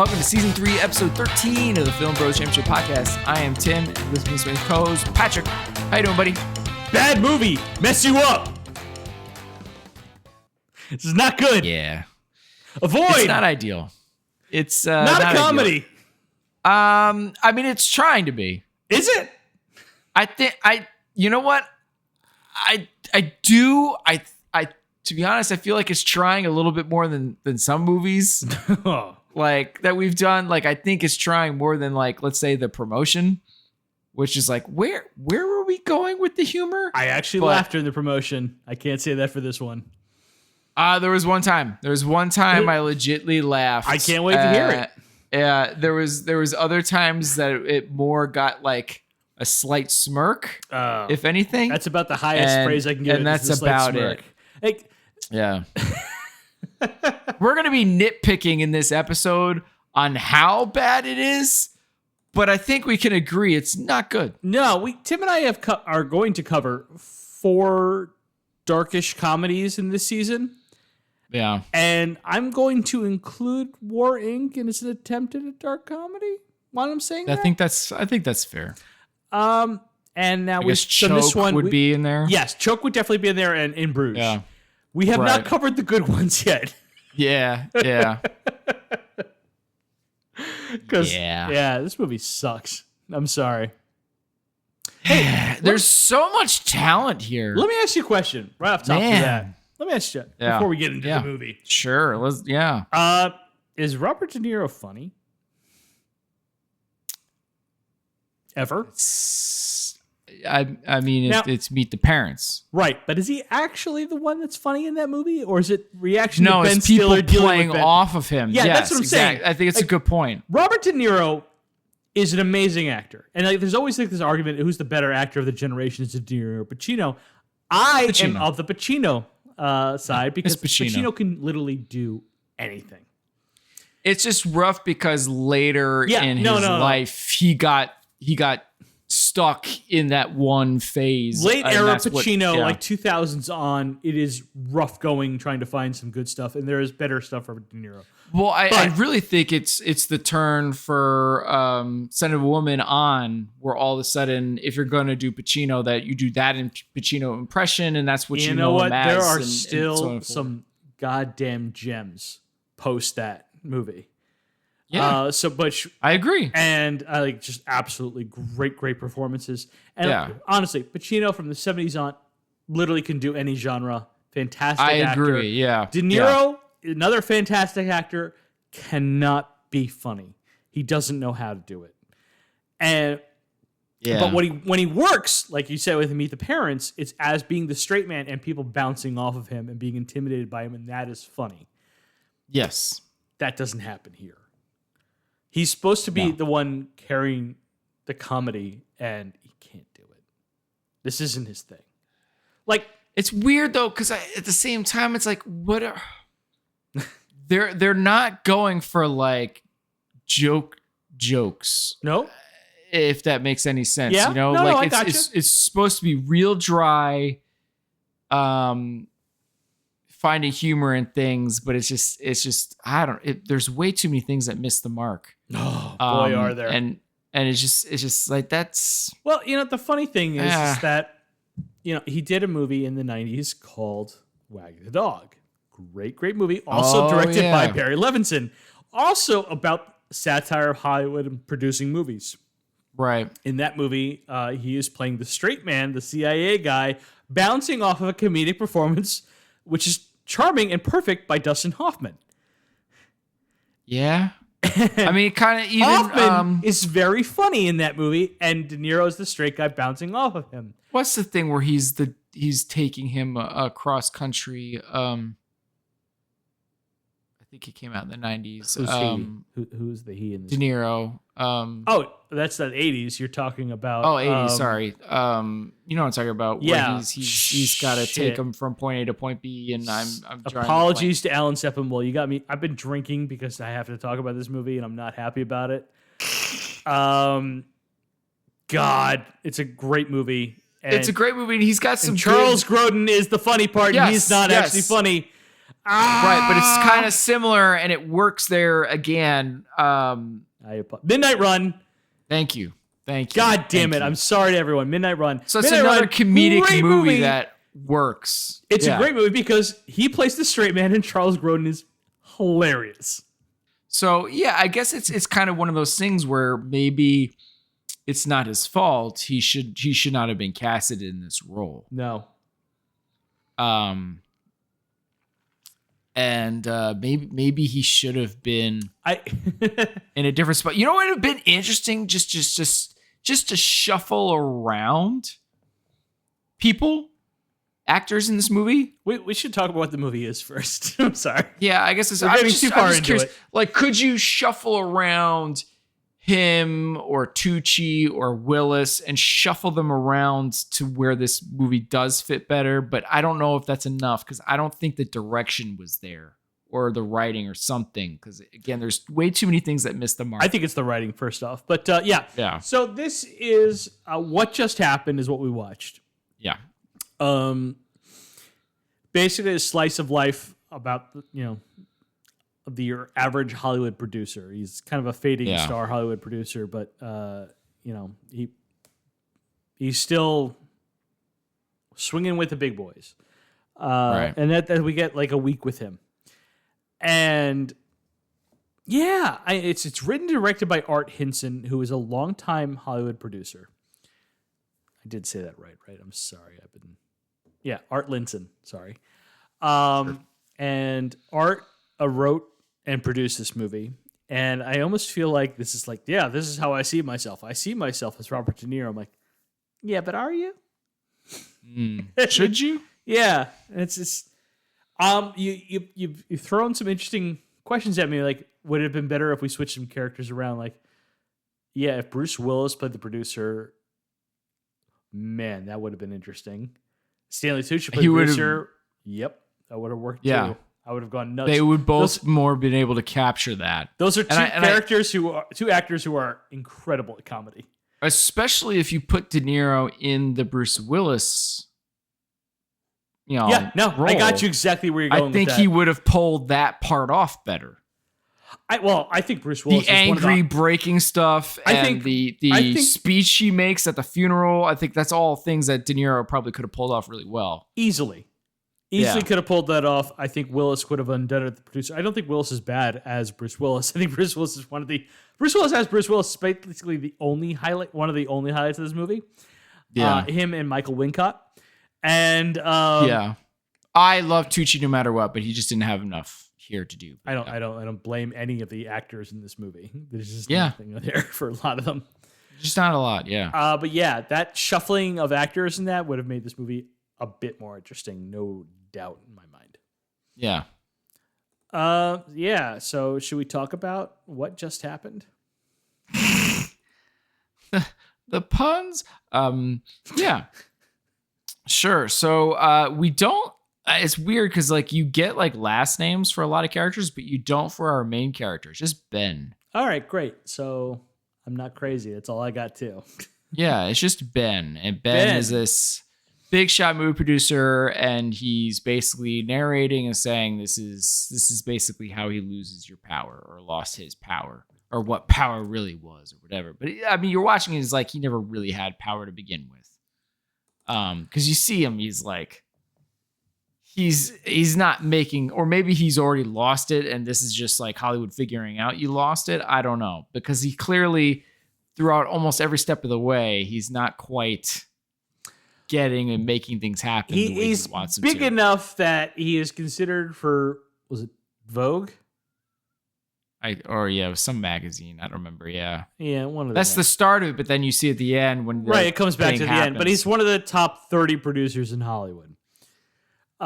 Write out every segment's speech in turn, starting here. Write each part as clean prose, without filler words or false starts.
welcome to Season 3, Episode 13 of the Film Bros Championship Podcast. I am Tim, and with me is my co-host, Patrick. How you doing, buddy? Bad movie. Mess you up. This is not good. Yeah. Avoid. It's not ideal. It's not a comedy. Ideal. I mean, it's trying to be. Is it? You know what? To be honest, I feel like it's trying a little bit more than some movies like that we've done. Like, I think it's trying more than, like, let's say The Promotion, which is like, where were we going with the humor? I actually laughed during The Promotion. I can't say that for this one. There was one time I legitly laughed. I can't wait to hear it. Yeah, there was other times that it more got like a slight smirk, if anything. That's about the highest praise I can give. And that's about it. Like, yeah. We're going to be nitpicking in this episode on how bad it is, but I think we can agree it's not good. No, Tim and I are going to cover 4 darkish comedies in this season. Yeah. And I'm going to include War Inc. and it's an attempt at a dark comedy. Why I'm saying that? I think that's fair. And now I guess Choke would be in there. Yes, Choke would definitely be in there, and In Bruges. Yeah. We have not covered the good ones yet. Yeah. Because this movie sucks. I'm sorry. Hey, there's so much talent here. Let me ask you a question right off the top of that. Let me ask you before we get into the movie. Sure. Is Robert De Niro funny? Ever? I mean, it's Meet the Parents. Right, but is he actually the one that's funny in that movie? Or is it reaction to Ben it's people Stiller playing off of him. Yeah, yes, that's what I'm saying. I think it's a good point. Robert De Niro is an amazing actor. And there's always this argument, who's the better actor of the generation, is it De Niro or Pacino? I am of the Pacino side because Pacino can literally do anything. It's just rough because later in his life, he got stuck in that one phase. Late era Pacino, like 2000s on, it is rough going trying to find some good stuff, and there is better stuff for De Niro. Well, I really think it's the turn for Son of a Woman on, where all of a sudden, if you're going to do Pacino, that you do that in Pacino impression, and that's what you know him as. There are still some goddamn gems post that movie. Yeah. But I agree. And I like just absolutely great performances. And honestly, Pacino from the 70s on literally can do any genre. Fantastic actor. I agree, yeah. De Niro, another fantastic actor, cannot be funny. He doesn't know how to do it. But when he works, like you said with Meet the Parents, it's as being the straight man and people bouncing off of him and being intimidated by him, and that is funny. Yes. That doesn't happen here. He's supposed to be the one carrying the comedy, and he can't do it. This isn't his thing. Like, it's weird though, because at the same time, it's like, what are they're not going for like jokes? No, if that makes any sense. Yeah, you know, like it's supposed to be real dry. Finding humor in things, but it's just there's way too many things that miss the mark. Oh boy, are there. And it's just like, that's, well, the funny thing is that he did a movie in the 90s called Wag the Dog. Great movie, also directed by Barry Levinson, also about satire of Hollywood and producing movies. Right. In that movie, he is playing the straight man, the CIA guy, bouncing off of a comedic performance, which is charming and perfect, by Dustin Hoffman. Yeah. I mean, kind of even... Hoffman is very funny in that movie, and De Niro is the straight guy bouncing off of him. What's the thing where he's taking him across country? I think he came out in the 90s. Who's he? Who's the he in this? De Niro. That's the 80s you're talking about. 80s, sorry. You know what I'm talking about. Yeah. Where he's got to take him from point A to point B, and I'm Apologies to Alan Sepinwall. You got me. I've been drinking because I have to talk about this movie, and I'm not happy about it. God, it's a great movie. It's a great movie, and he's got some Charles Grodin is the funny part, and he's not actually funny. Right, but it's kind of similar, and it works there again. Midnight Run. Thank you. God damn it! I'm sorry to everyone. Midnight Run. So it's Midnight another Run, comedic movie that works. It's a great movie because he plays the straight man, and Charles Grodin is hilarious. So yeah, I guess it's kind of one of those things where maybe it's not his fault. He should not have been casted in this role. No. And maybe he should have been in a different spot. You know what would have been interesting? Just to shuffle around actors in this movie. We should talk about what the movie is first. I'm sorry. Yeah, I guess I'm just curious. Like, could you shuffle around him or Tucci or Willis and shuffle them around to where this movie does fit better? But I don't know if that's enough because I don't think the direction was there or the writing or something. Because again, there's way too many things that miss the mark. I think it's the writing first off. But yeah. So this is What Just Happened is what we watched. Yeah. Basically a slice of life about, your average Hollywood producer. He's kind of a fading star Hollywood producer, but he's still swinging with the big boys. Right. And that we get like a week with him. And yeah, it's written and directed by Art Hinson, who is a longtime Hollywood producer. I did say that right? I'm sorry. Art Linson. Sorry. And Art wrote and produced this movie. And I almost feel like this is this is how I see myself. I see myself as Robert De Niro. I'm like, yeah, but are you? Should you? Yeah. It's just, you've thrown some interesting questions at me. Like, would it have been better if we switched some characters around? Like, yeah, if Bruce Willis played the producer, man, that would have been interesting. Stanley Tucci played the producer. Yep. That would have worked too. I would have gone nuts. They would both more been able to capture that. Those are two actors who are incredible at comedy. Especially if you put De Niro in the Bruce Willis, role. I got you exactly where you're going. I think he would have pulled that part off better. I think Bruce Willis, the angry breaking stuff, and the speech he makes at the funeral. I think that's all things that De Niro probably could have pulled off really well. Easily could have pulled that off. I think Willis would have undone it. The producer. I don't think Willis is bad as Bruce Willis. I think Bruce Willis is Bruce Willis is basically the only highlight, one of the only highlights of this movie. Yeah, him and Michael Wincott, and I love Tucci no matter what, but he just didn't have enough here to do. I don't blame any of the actors in this movie. There's just nothing there for a lot of them. Just not a lot, yeah. But yeah, that shuffling of actors in that would have made this movie a bit more interesting, no doubt in my mind. Yeah. Yeah. So should we talk about what just happened? the puns? Yeah. Sure. So we don't. It's weird because like you get like last names for a lot of characters, but you don't for our main characters. Just Ben. All right, great. So I'm not crazy. That's all I got too. Yeah, it's just Ben, and Ben is this big shot movie producer, and he's basically narrating and saying this is basically how he loses your power or lost his power or what power really was or whatever. But I mean, you're watching it, it's like he never really had power to begin with. Because you see him, he's like. He's not making, or maybe he's already lost it, and this is just like Hollywood figuring out you lost it. I don't know, because he clearly, throughout almost every step of the way, he's not quite getting and making things happen. He's big enough that he is considered for, was it Vogue? It was some magazine. I don't remember. Yeah, one of them. That's the start of it, but then you see at the end when it comes back to the end. But he's one of the top 30 producers in Hollywood. Things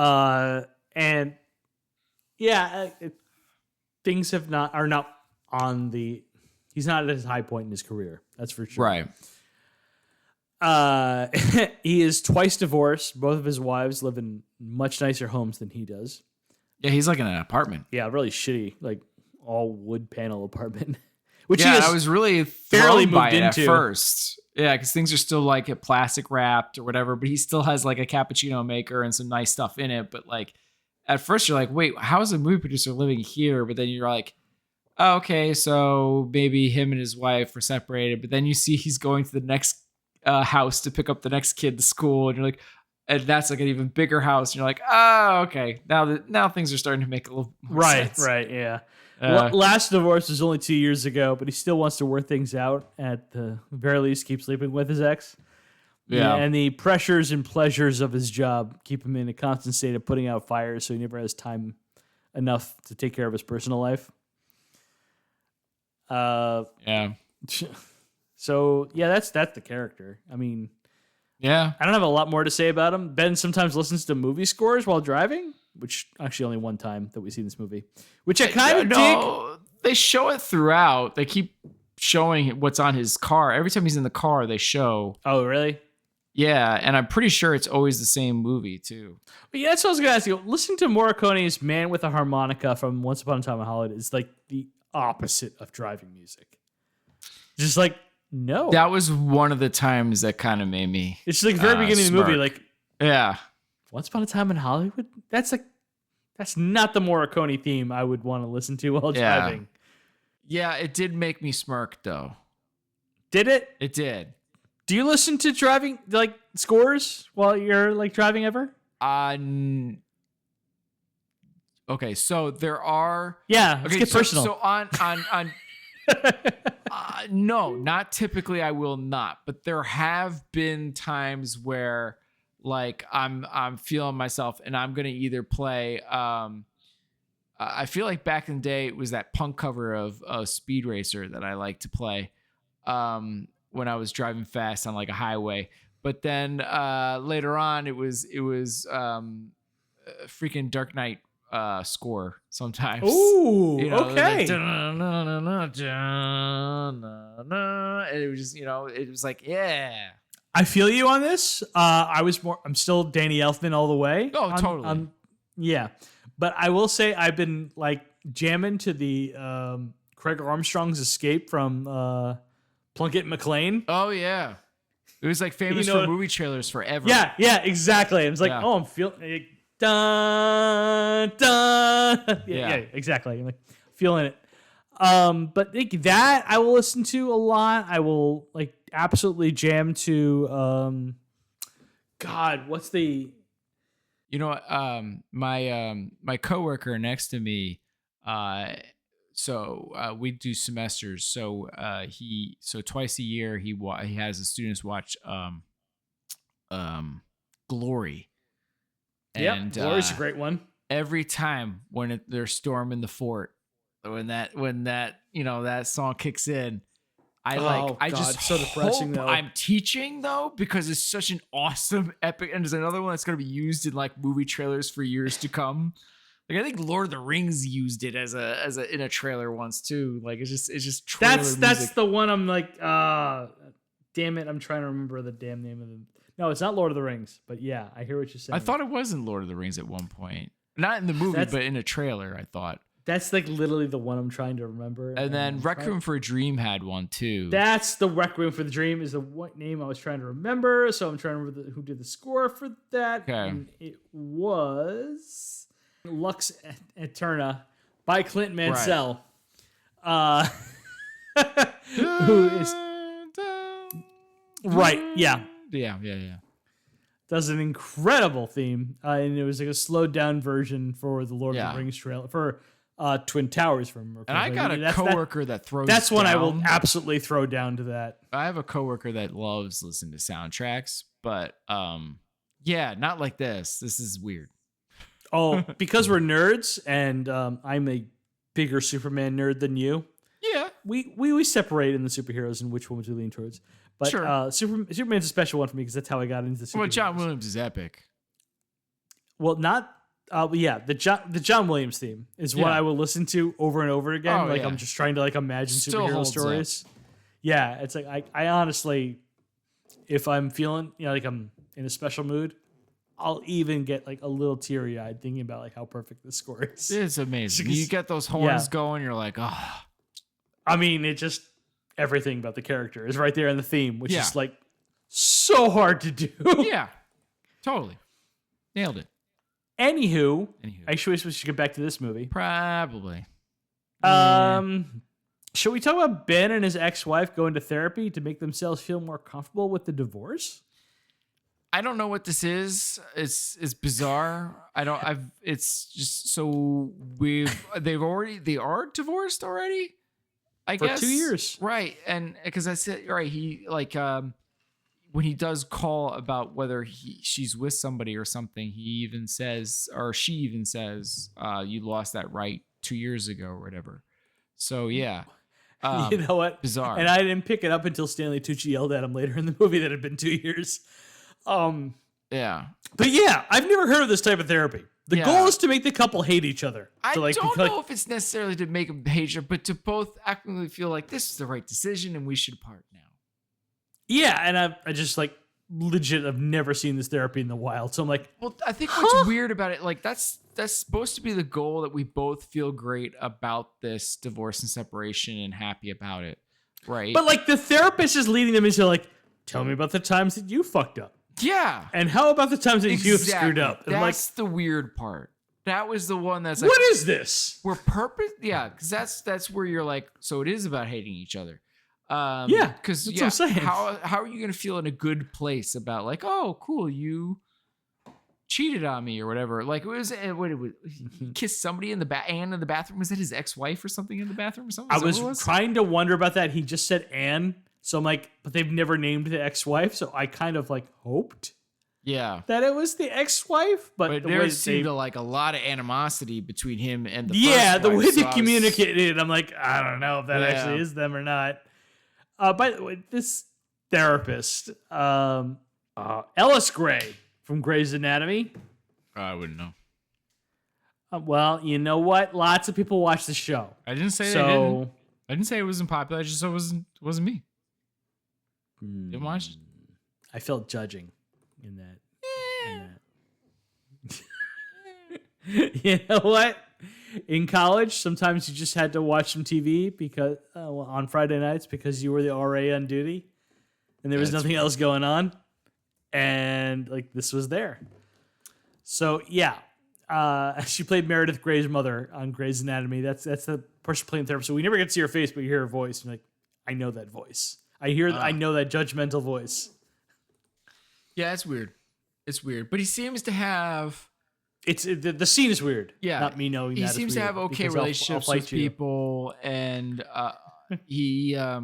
are not on the. He's not at his high point in his career. That's for sure. Right. He is twice divorced. Both of his wives live in much nicer homes than he does. Yeah, he's like in an apartment. Yeah, really shitty, like all wood panel apartment. Which I was really fairly moved into at first. Yeah, because things are still like plastic wrapped or whatever, but he still has like a cappuccino maker and some nice stuff in it. But like at first you're like, wait, how is a movie producer living here? But then you're like, oh, okay, so maybe him and his wife are separated. But then you see he's going to the next house to pick up the next kid to school, and you're like, and that's like an even bigger house. And you're like, oh, okay, now things are starting to make a little more sense. Right, yeah. Last divorce was only 2 years ago, but he still wants to work things out. At the very least, keep sleeping with his ex. Yeah. And the pressures and pleasures of his job keep him in a constant state of putting out fires, so he never has time enough to take care of his personal life. Yeah. So yeah, that's the character. I mean, yeah, I don't have a lot more to say about him. Ben sometimes listens to movie scores while driving, which actually only one time that we see in this movie, which I kind of dig. They show it throughout. They keep showing what's on his car. Every time he's in the car, they show. Oh, really? Yeah, and I'm pretty sure it's always the same movie too. But yeah, that's what I was gonna ask you. Listening to Morricone's "Man with a Harmonica" from Once Upon a Time in Hollywood is like the opposite of driving music. Just like, no. That was one of the times that kind of made me. It's like very beginning of the movie, like, yeah. Once Upon a Time in Hollywood? That's not the Morricone theme I would want to listen to while driving. Yeah, it did make me smirk though. Did it? It did. Do you listen to driving like scores while you're like driving ever? Okay, so there are. Yeah, let's get personal. So on no, not typically. I will not, but there have been times where, like, I'm feeling myself, and I'm gonna either play. I feel like back in the day it was that punk cover of Speed Racer that I like to play when I was driving fast on like a highway. But then later on it was freaking Dark Knight score sometimes. Ooh, you know, okay. Like, and it was just, it was like, yeah. I feel you on this. I'm still Danny Elfman all the way. Oh, totally. Yeah. But I will say I've been like jamming to the Craig Armstrong's Escape from Plunkett McLean. Oh, yeah. It was like famous for movie trailers forever. Yeah, exactly. It was like, I'm feeling dun dun. Yeah, exactly. I'm like feeling it. But that I will listen to a lot. I will like absolutely jam to God, what's the my coworker next to me, so we do semesters. So twice a year he has the students watch Glory. And Glory's a great one. Every time when they're storming the fort, when that song kicks in, I just so depressing, hope I'm teaching though, because it's such an awesome epic, and there's another one that's going to be used in like movie trailers for years to come. Like I think Lord of the Rings used it as a in a trailer once too. Like it's just trailer that's the one I'm like, damn it, I'm trying to remember the damn name of the. No, it's not Lord of the Rings, but yeah, I hear what you're saying. I thought it was in Lord of the Rings at one point, not in the movie, but in a trailer. I thought. That's like literally the one I'm trying to remember. And then Requiem for a Dream had one too. That's the Requiem for the Dream is the name I was trying to remember. So I'm trying to remember who did the score for that. Okay. And it was Lux Eterna by Clint Mansell. Right. Who is... Right, yeah. Yeah. Does an incredible theme. And it was like a slowed down version for the Lord of the Rings trailer. For... Twin Towers from. And I got a coworker that throws. That's down. one I will absolutely throw down to that. I have a coworker that loves listening to soundtracks, but not like this. This is weird. Oh, because we're nerds, and I'm a bigger Superman nerd than you. Yeah, we separate in the superheroes and which ones we lean towards. But sure. Superman's a special one for me because that's how I got into the superheroes. Well, John Williams is epic. Well, not. The John Williams theme is what I will listen to over and over again. I'm just trying to like imagine superhero stories. Up. Yeah, it's like I honestly, if I'm feeling like I'm in a special mood, I'll even get like a little teary eyed thinking about like how perfect this score is. It's amazing. You get those horns going, you're like, oh. I mean, it just everything about the character is right there in the theme, which is like so hard to do. Yeah, totally nailed it. Anywho, actually, we should get back to this movie. Probably. Should we talk about Ben and his ex-wife going to therapy to make themselves feel more comfortable with the divorce? I don't know what this is. It's bizarre. It's just so they are divorced already. I guess for 2 years, right? And because I said right, he like when he does call about whether she's with somebody or something, he even says, or she even says, you lost that right 2 years ago or whatever. So yeah. You know what? Bizarre. And I didn't pick it up until Stanley Tucci yelled at him later in the movie that it had been 2 years. Yeah. But yeah, I've never heard of this type of therapy. The goal is to make the couple hate each other. I don't know if it's necessarily to make them hate each other, but to both actively feel like this is the right decision and we should part now. Yeah, and I just like legit I've never seen this therapy in the wild. So I'm like, well, I think what's weird about it, like that's supposed to be the goal, that we both feel great about this divorce and separation and happy about it, right? But like the therapist is leading them into like, tell me about the times that you fucked up. Yeah. And how about the times that you've screwed up? And that's the weird part. That was the one that's like, what is this? We're purpose. Yeah, because that's where you're like, so it is about hating each other. Yeah, because what I'm saying. How are you gonna feel in a good place about like, oh, cool, you cheated on me or whatever? Like it was he kissed somebody in the bathroom. Was that his ex-wife or something in the bathroom or something? I was trying to wonder about that. He just said Anne, so I'm like, but they've never named the ex-wife, so I kind of like hoped. Yeah, that it was the ex-wife, but there seemed like a lot of animosity between him and the the way they communicated. I'm like, I don't know if that actually is them or not. By the way, this therapist, Ellis Gray from Grey's Anatomy. I wouldn't know. Well, you know what? Lots of people watch the show. I didn't say they didn't. I didn't say it wasn't popular. I just said it wasn't me. Didn't watch it. I felt judging in that. You know what? In college, sometimes you just had to watch some TV because on Friday nights because you were the RA on duty, and there was nothing else going on, and like this was there. So yeah, she played Meredith Gray's mother on Grey's Anatomy. That's the person playing therapist. So we never get to see her face, but you hear her voice. And you're like, I know that voice. I know that judgmental voice. Yeah, it's weird. It's weird, but he seems to have. It's the scene is weird. Yeah, not me knowing. He seems to have okay relationships with people, and he I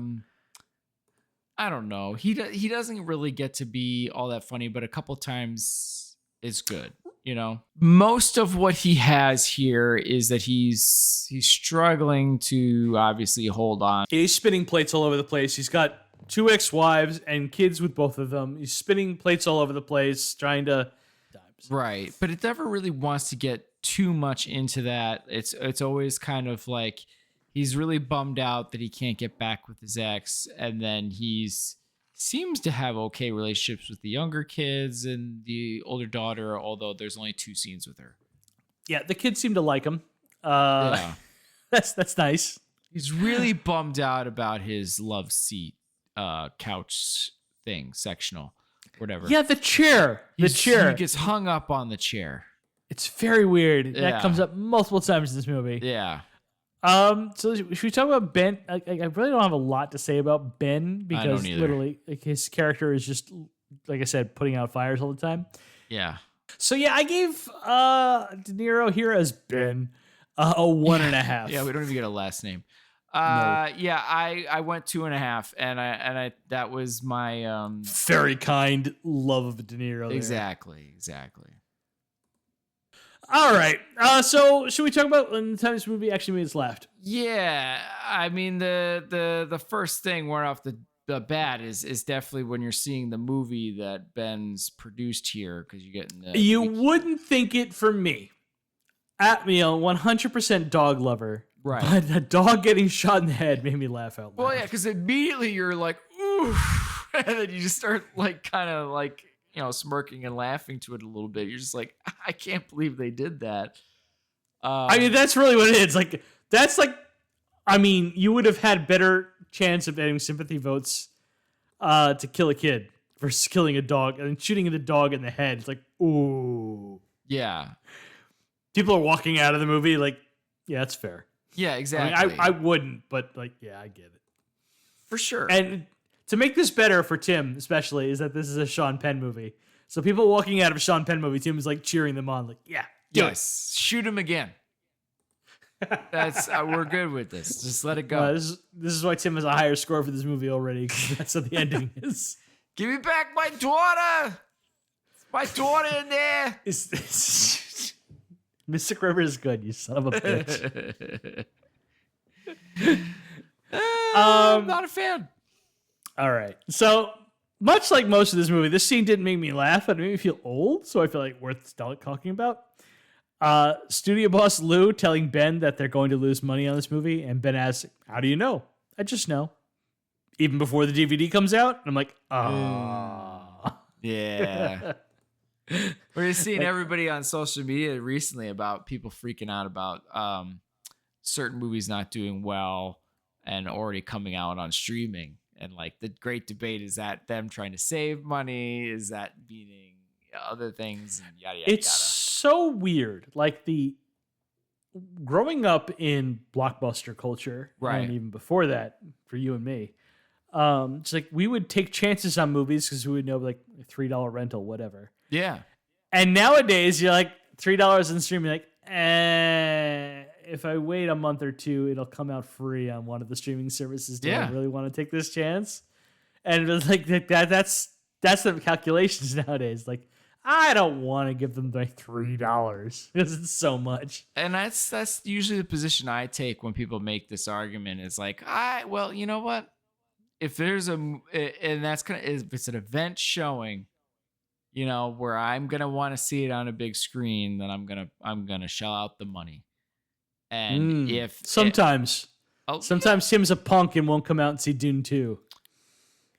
don't know. He doesn't really get to be all that funny, but a couple times it's good. You know, most of what he has here is that he's struggling to obviously hold on. He's spinning plates all over the place. He's got 2 ex-wives and kids with both of them. He's spinning plates all over the place, trying to. Right, but it never really wants to get too much into that. It's always kind of like he's really bummed out that he can't get back with his ex, and then seems to have okay relationships with the younger kids and the older daughter, although there's only 2 scenes with her. Yeah, the kids seem to like him. That's nice. He's really bummed out about his love seat couch thing, sectional. Whatever. Yeah, the chair. He gets hung up on the chair. It's very weird. Yeah. That comes up multiple times in this movie. Yeah. So should we talk about Ben? I really don't have a lot to say about Ben because literally, like, his character is just, like I said, putting out fires all the time. Yeah. So yeah, I gave De Niro here as Ben a 1.5. Yeah, we don't even get a last name. No. Yeah, I went 2.5, and I that was my very kind love of De Niro. There. Exactly. All right. So should we talk about when the time this movie actually made its laughed? Yeah, I mean the first thing right off the bat is definitely when you're seeing the movie that Ben's produced here, because you're getting you wouldn't think it for me. At me, a 100% dog lover. Right. But a dog getting shot in the head made me laugh out loud. Well, yeah, because immediately you're like, ooh, and then you just start like kind of like, you know, smirking and laughing to it a little bit. You're just like, I can't believe they did that. I mean, that's really what it is. Like, that's like, I mean, you would have had better chance of getting sympathy votes to kill a kid versus killing a dog and shooting the dog in the head. It's like, ooh. Yeah. People are walking out of the movie like, yeah, that's fair. Yeah, exactly. I mean, I wouldn't, but like, yeah, I get it. For sure. And to make this better for Tim, especially, is that this is a Sean Penn movie. So people walking out of a Sean Penn movie, Tim is like cheering them on, like, yeah, do it. Shoot him again. That's we're good with this. Just let it go. This is why Tim has a higher score for this movie already, because that's what the ending is. Give me back my daughter. My daughter in there. Mystic River is good, you son of a bitch. I'm not a fan. All right. So, much like most of this movie, this scene didn't make me laugh. It made me feel old, so I feel like worth talking about. Studio boss Lou telling Ben that they're going to lose money on this movie, and Ben asks, how do you know? I just know. Even before the DVD comes out, and I'm like, Yeah. We're just seeing everybody on social media recently about people freaking out about certain movies not doing well and already coming out on streaming. And like the great debate is that them trying to save money, is that meaning other things, and yada yada. It's so weird. Like growing up in blockbuster culture, right? And even before that, for you and me, it's like we would take chances on movies because we would know like $3 rental, whatever. Yeah. And nowadays, you're like $3 in streaming, like, if I wait a month or two, it'll come out free on one of the streaming services. Do I really want to take this chance? And it was like that's the calculations nowadays. Like, I don't want to give them like $3 because it's so much. And that's usually the position I take when people make this argument. Is like, well, you know what? If there's and that's kind of, if it's an event showing, you know, where I'm gonna want to see it on a big screen, then I'm gonna shell out the money. And sometimes Tim's a punk and won't come out and see Dune 2.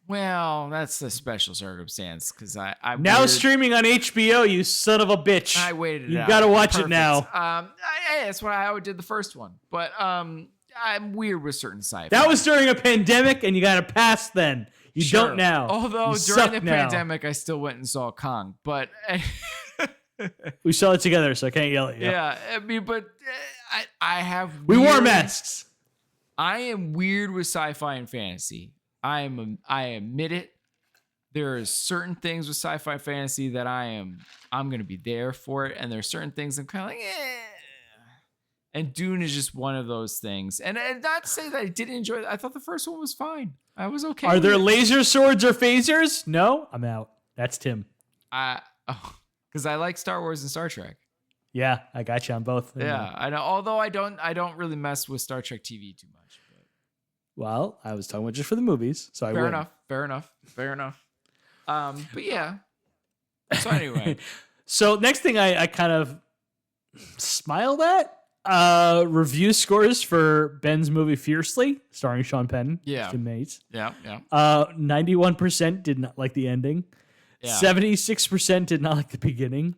Well, that's a special circumstance because I'm now weird. Streaming on HBO. You son of a bitch! I waited. You got to watch it now. That's why I did the first one, but I'm weird with certain sci-fi. That was during a pandemic, and you got to pass then. You don't now. Although during the pandemic, I still went and saw Kong, but we saw it together, so I can't yell at you. Yeah, I mean, but I have. We wore masks. I am weird with sci-fi and fantasy. I admit it. There are certain things with sci-fi and fantasy that I'm going to be there for it, and there are certain things I'm kind of like, And Dune is just one of those things. And not to say that I didn't enjoy it. I thought the first one was fine. I was okay. Are there laser swords or phasers? No, I'm out. That's Tim. Because I like Star Wars and Star Trek. Yeah, I got you on both. Yeah, I know. Although I don't really mess with Star Trek TV too much. But. Well, I was talking about just for the movies, so Fair enough. But yeah. So anyway. So next thing I kind of smiled at. Review scores for Ben's movie Fiercely, starring Sean Penn. Yeah. Tim Mates. Yeah. 91% did not like the ending. Yeah. 76% did not like the beginning.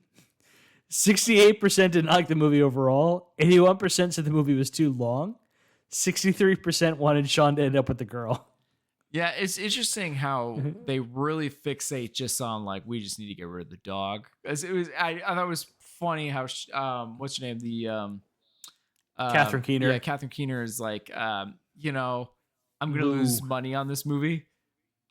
68% did not like the movie overall. 81% said the movie was too long. 63% wanted Sean to end up with the girl. Yeah, it's interesting how they really fixate just on like, we just need to get rid of the dog. As it was, I thought it was funny how what's your name, the Catherine Keener. Yeah, Catherine Keener is like, you know, I'm gonna lose money on this movie.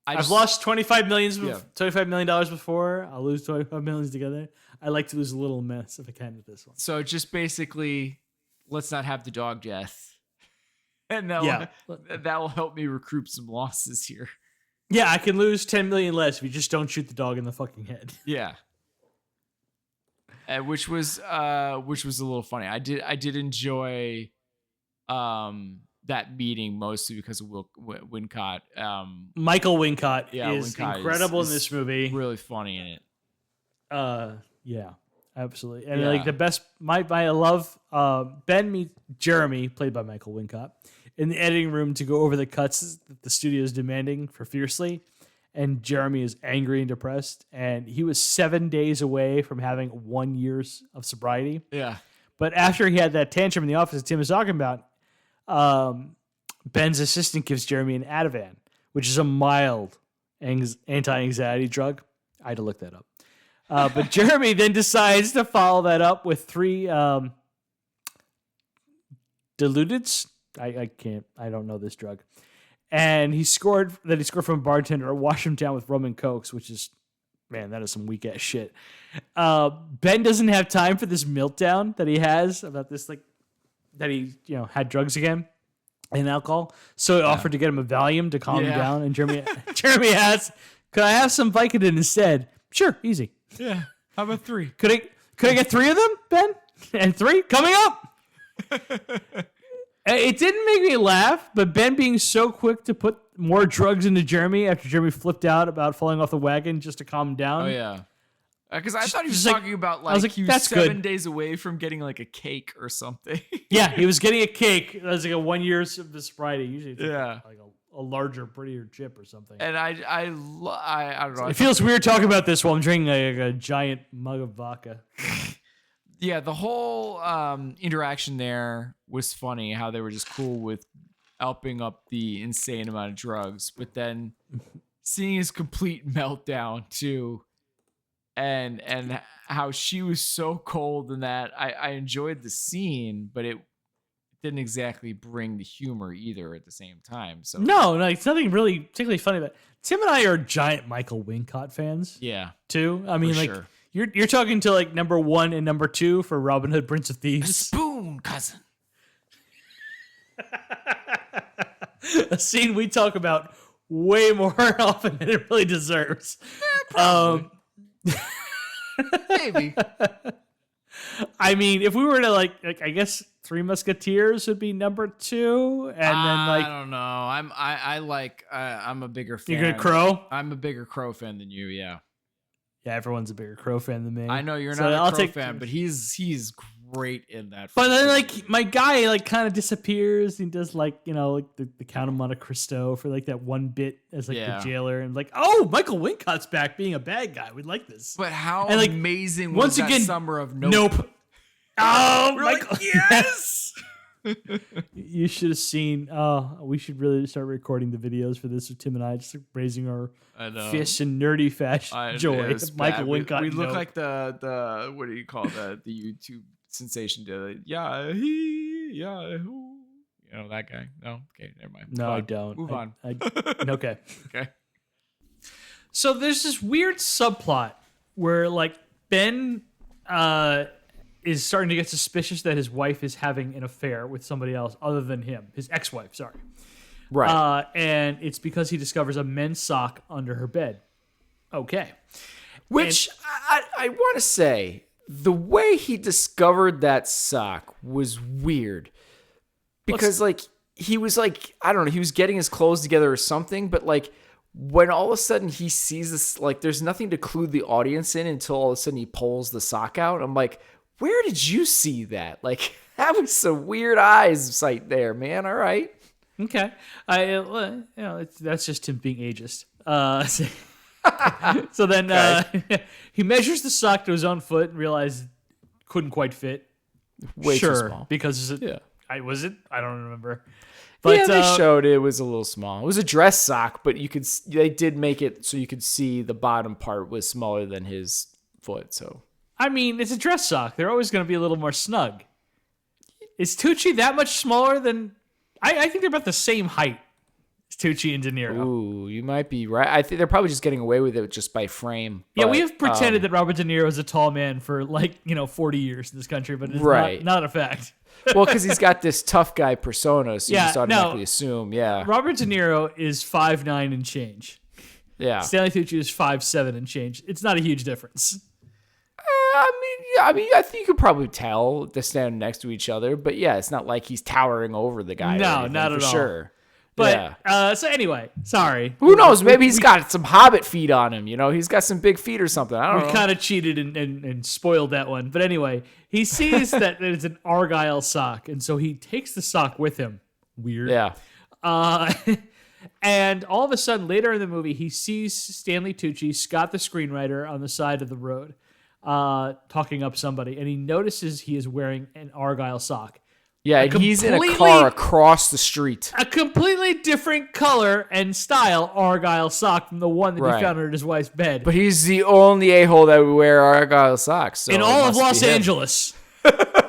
I've lost $25 million before. I'll lose $25 million together. I like to lose a little mess if I can with this one. So just basically, let's not have the dog death, and that will help me recoup some losses here. Yeah, I can lose $10 million less if you just don't shoot the dog in the fucking head. Yeah. Which was a little funny. I did enjoy that meeting mostly because of Wincott. Michael Wincott is Wincott incredible in this movie. Really funny in it. Yeah, absolutely. And like the best, I love Ben meets Jeremy, played by Michael Wincott, in the editing room to go over the cuts that the studio is demanding for Fiercely. And Jeremy is angry and depressed. And he was 7 days away from having 1 year of sobriety. Yeah. But after he had that tantrum in the office that Tim was talking about, Ben's assistant gives Jeremy an Ativan, which is a mild anti-anxiety drug. I had to look that up. But Jeremy then decides to follow that up with 3 diluteds. I don't know this drug. And he scored from a bartender, washed him down with rum and cokes, which is, man, that is some weak ass shit. Ben doesn't have time for this meltdown that he has about this, like, that he, had drugs again and alcohol. So he offered to get him a Valium to calm him down. And Jeremy asks, could I have some Vicodin instead? Sure, easy. Yeah. How about 3? Could I get 3 of them, Ben? And 3 coming up. It didn't make me laugh, but Ben being so quick to put more drugs into Jeremy after Jeremy flipped out about falling off the wagon just to calm him down. Oh, yeah. Because I thought he was talking about, like, he was that's 7 days away from getting, like, a cake or something. Yeah, he was getting a cake. That was like a 1 year of sobriety. Usually it's like a larger, prettier chip or something. And I don't know. It feels weird talking about this while I'm drinking a giant mug of vodka. Yeah, the whole interaction there was funny, how they were just cool with upping up the insane amount of drugs, but then seeing his complete meltdown too, and how she was so cold in that. I enjoyed the scene, but it didn't exactly bring the humor either at the same time. So no, it's nothing really particularly funny about it. Tim and I are giant Michael Wincott fans. Yeah. Too. I mean, like, sure. You're talking to like number 1 and number 2 for Robin Hood, Prince of Thieves. A spoon, cousin. A scene we talk about way more often than it really deserves. Maybe. I mean, if we were to like I guess Three Musketeers would be number 2, and then like I don't know. I'm a bigger fan. You're gonna Crow? I'm a bigger Crow fan than you. Yeah. Yeah, everyone's a bigger Crow fan than me. I know you're not a Crow fan, but he's great in that. But then, like, my guy, like, kind of disappears. He does, like, like the Count of Monte Cristo for, like, that one bit as, like, the jailer. And, like, oh, Michael Wincott's back being a bad guy. We like this. But how and, like, amazing was that summer of Nope. Oh, Michael. Like, yes! You should have seen. We should really start recording the videos for this with Tim and I, just like, raising our fists in nerdy fashion joy. Michael Wincott. We look like the what do you call that? The YouTube sensation did. Yeah, who? That guy. No, okay, never mind. No, I don't. Move on. Okay. Okay. So there's this weird subplot where like Ben is starting to get suspicious that his wife is having an affair with somebody else other than him, his ex-wife, sorry. Right. And it's because he discovers a men's sock under her bed. Okay. Which I want to say, the way he discovered that sock was weird. Because, he was I don't know, he was getting his clothes together or something, but when all of a sudden he sees this, there's nothing to clue the audience in until all of a sudden he pulls the sock out. I'm like, where did you see that? That was some weird eyesight there, man. All right. Okay. That's just him being ageist. So then he measures the sock to his own foot and realizes it couldn't quite fit. Way too small. Because was it? I don't remember. But they showed it was a little small. It was a dress sock, but they did make it so you could see the bottom part was smaller than his foot. So I mean, it's a dress sock. They're always going to be a little more snug. Is Tucci that much smaller than? I think they're about the same height as Tucci and De Niro. Ooh, you might be right. I think they're probably just getting away with it just by frame. Yeah, we have pretended that Robert De Niro is a tall man for 40 years in this country, but it's not a fact. Well, because he's got this tough guy persona, so you just automatically assume, Robert De Niro is 5'9" and change. Yeah. Stanley Tucci is 5'7" and change. It's not a huge difference. I think you could probably tell they're standing next to each other, but it's not like he's towering over the guy. No, not at all. Sure. But so anyway, sorry. Who knows? Maybe he's got some hobbit feet on him. He's got some big feet or something. I don't know. We kind of cheated and spoiled that one. But anyway, he sees that it's an Argyle sock, and so he takes the sock with him. Weird. Yeah. And all of a sudden, later in the movie, he sees Stanley Tucci, Scott the screenwriter, on the side of the road, talking up somebody, and he notices he is wearing an Argyle sock. Yeah, and he's in a car across the street. A completely different color and style Argyle sock from the one that he found under his wife's bed. But he's the only a-hole that would wear Argyle socks. So in all of Los Angeles.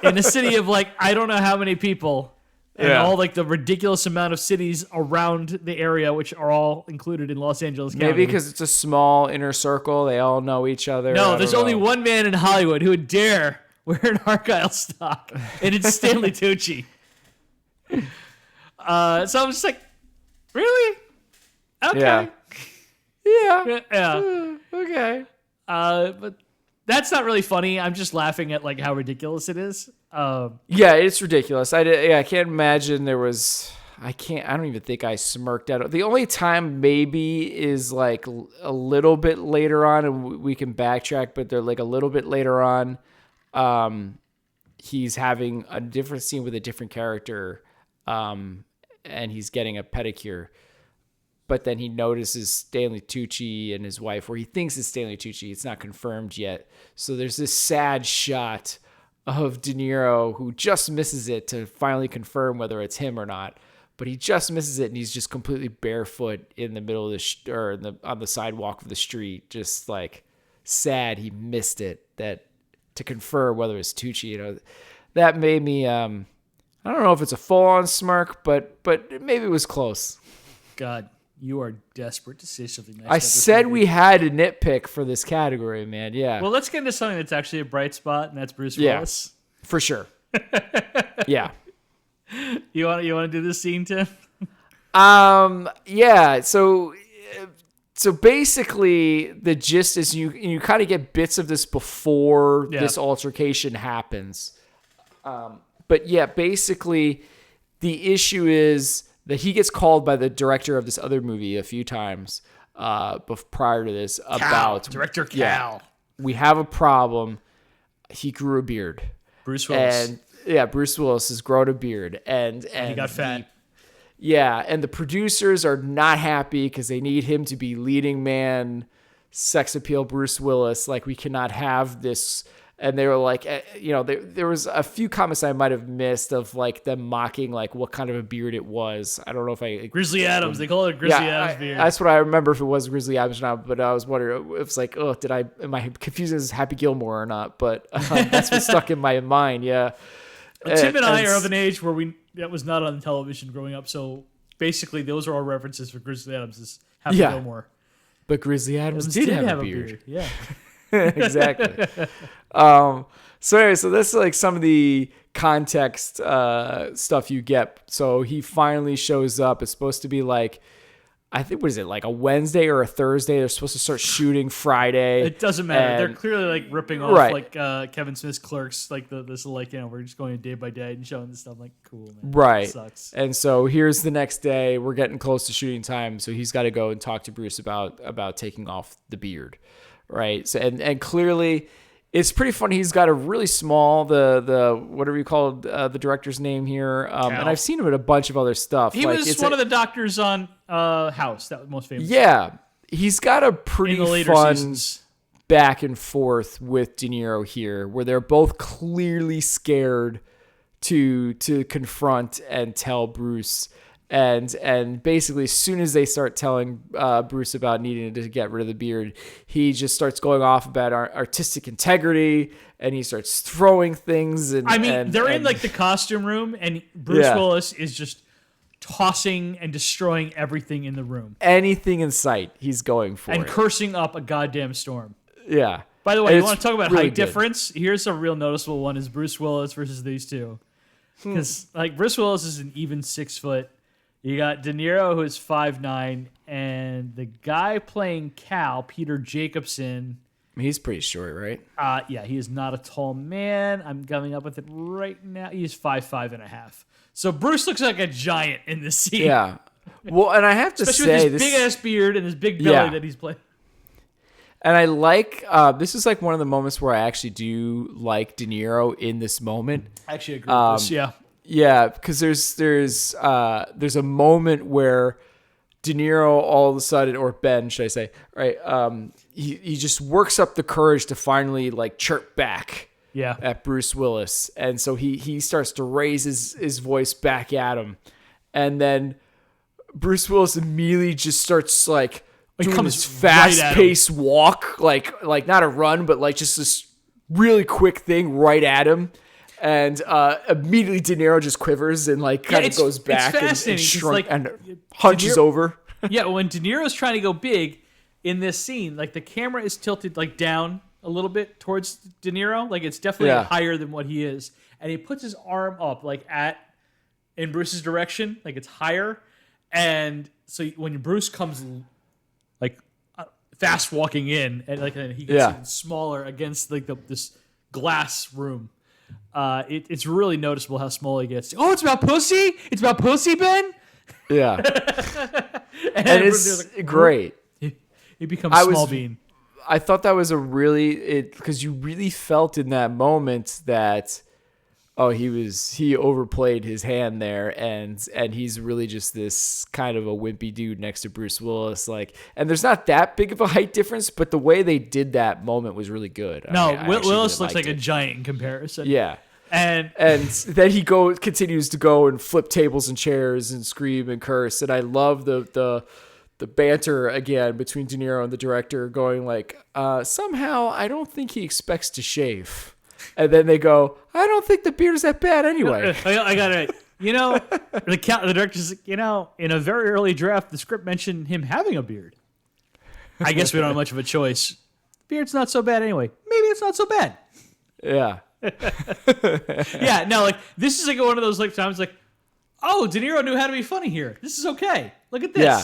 In a city of like, I don't know how many people. And all like the ridiculous amount of cities around the area, which are all included in Los Angeles County. Maybe because it's a small inner circle. They all know each other. No, there's only one man in Hollywood who would dare wear an Argyle stock, and it's Stanley Tucci. So I'm just like, really? Okay. Yeah. Okay. But that's not really funny. I'm just laughing at like how ridiculous it is. Yeah, it's ridiculous. I can't imagine there was. I don't even think I smirked at it. The only time maybe is like a little bit later on, and we can backtrack, but they're like a little bit later on. He's having a different scene with a different character, and he's getting a pedicure. But then he notices Stanley Tucci and his wife, where he thinks it's Stanley Tucci. It's not confirmed yet. So there's this sad shot of De Niro who just misses it to finally confirm whether it's him or not. But he just misses it, and he's just completely barefoot in the middle of on the sidewalk of the street, just like sad he missed it. That to confirm whether it's Tucci, that made me. I don't know if it's a full-on smirk, but maybe it was close. God, you are desperate to say something nice. I said we had a nitpick for this category, man. Yeah. Well, let's get into something that's actually a bright spot, and that's Bruce Willis. For sure. Yeah. You want to do this scene, Tim? Yeah. So basically, the gist is you kind of get bits of this before this altercation happens. But yeah, basically, the issue is that he gets called by the director of this other movie a few times prior to this about Director Cal. Yeah, we have a problem. He grew a beard. Bruce Willis. And Bruce Willis has grown a beard, and he got fat. And the producers are not happy because they need him to be leading man, sex appeal Bruce Willis. Like, we cannot have this. And they were like, there was a few comments I might have missed of like them mocking like what kind of a beard it was. I don't know if Grizzly Adams. They call it a Grizzly Adams beard. That's what I remember if it was Grizzly Adams or not. But I was wondering, it was like, am I confusing this as Happy Gilmore or not? But that's what stuck in my mind. Yeah. Tim and I are of an age where that was not on television growing up. So basically, those are all references for Grizzly Adams as Happy Gilmore. But Grizzly Adams did have a beard. Yeah. Exactly. So anyway, so this is like some of the context stuff you get. So he finally shows up. It's supposed to be like, I think, what is it, like a Wednesday or a Thursday? They're supposed to start shooting Friday. It doesn't matter. They're clearly like ripping off like Kevin Smith's Clerks, like this like, we're just going day by day and showing this stuff. Like, cool, man. Right. That sucks. And so here's the next day. We're getting close to shooting time, so he's got to go and talk to Bruce about taking off the beard. Right. So and clearly it's pretty funny. He's got a really small, the whatever you call the director's name here. And I've seen him in a bunch of other stuff. He was one of the doctors on House, that was most famous. Yeah. He's got a pretty fun seasons. Back and forth with De Niro here, where they're both clearly scared to confront and tell Bruce. And basically, as soon as they start telling Bruce about needing to get rid of the beard, he just starts going off about artistic integrity, and he starts throwing things. They're in like the costume room, and Bruce Willis is just tossing and destroying everything in the room. Anything in sight, he's going for and cursing up a goddamn storm. Yeah. By the way, you want to talk about really height difference? Here's a real noticeable one: is Bruce Willis versus these two, because like Bruce Willis is an even 6 foot. You got De Niro, who is 5'9", and the guy playing Cal, Peter Jacobson. He's pretty short, right? Yeah, he is not a tall man. I'm coming up with it right now. He's 5'5" and a half. So Bruce looks like a giant in this scene. Yeah. Well, and I have to especially say, with his big ass beard and his big belly that he's playing. And I like this is like one of the moments where I actually do like De Niro in this moment. I actually agree with this. Yeah. Yeah, because there's a moment where De Niro all of a sudden, or Ben, should I say, right? He just works up the courage to finally like chirp back. at Bruce Willis. And so he starts to raise his voice back at him. And then Bruce Willis immediately just starts like doing this fast-paced walk, like not a run, but like just this really quick thing right at him. And immediately De Niro just quivers and like kind of goes back and hunches over. Yeah, when De Niro's trying to go big in this scene, like the camera is tilted like down a little bit towards De Niro, like it's definitely higher than what he is, and he puts his arm up like in Bruce's direction, like it's higher, and so when Bruce comes like fast walking in, and like and he gets even smaller against like this glass room. It's really noticeable how small he gets. Oh, it's about pussy? It's about pussy, Ben? Yeah. and it's like, great. He becomes small bean. I thought that was because you really felt in that moment that, he overplayed his hand there, and he's really just this kind of a wimpy dude next to Bruce Willis. Like, and there's not that big of a height difference, but the way they did that moment was really good. Willis looks like a giant in comparison. Yeah. And then he continues to go and flip tables and chairs and scream and curse. And I love the banter again between De Niro and the director going like, somehow I don't think he expects to shave. And then they go, I don't think the beard is that bad anyway. I got it. The director's like, in a very early draft, the script mentioned him having a beard. I guess we don't have much of a choice. Beard's not so bad anyway. Maybe it's not so bad. Yeah. Yeah, no, like this is like one of those like times like, oh, De Niro knew how to be funny here. This is okay. Look at this. Yeah.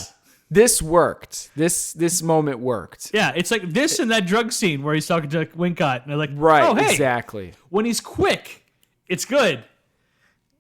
This worked. This moment worked. Yeah, it's like this and that drug scene where he's talking to Wincott, and they're like, right, oh, hey, exactly. When he's quick, it's good.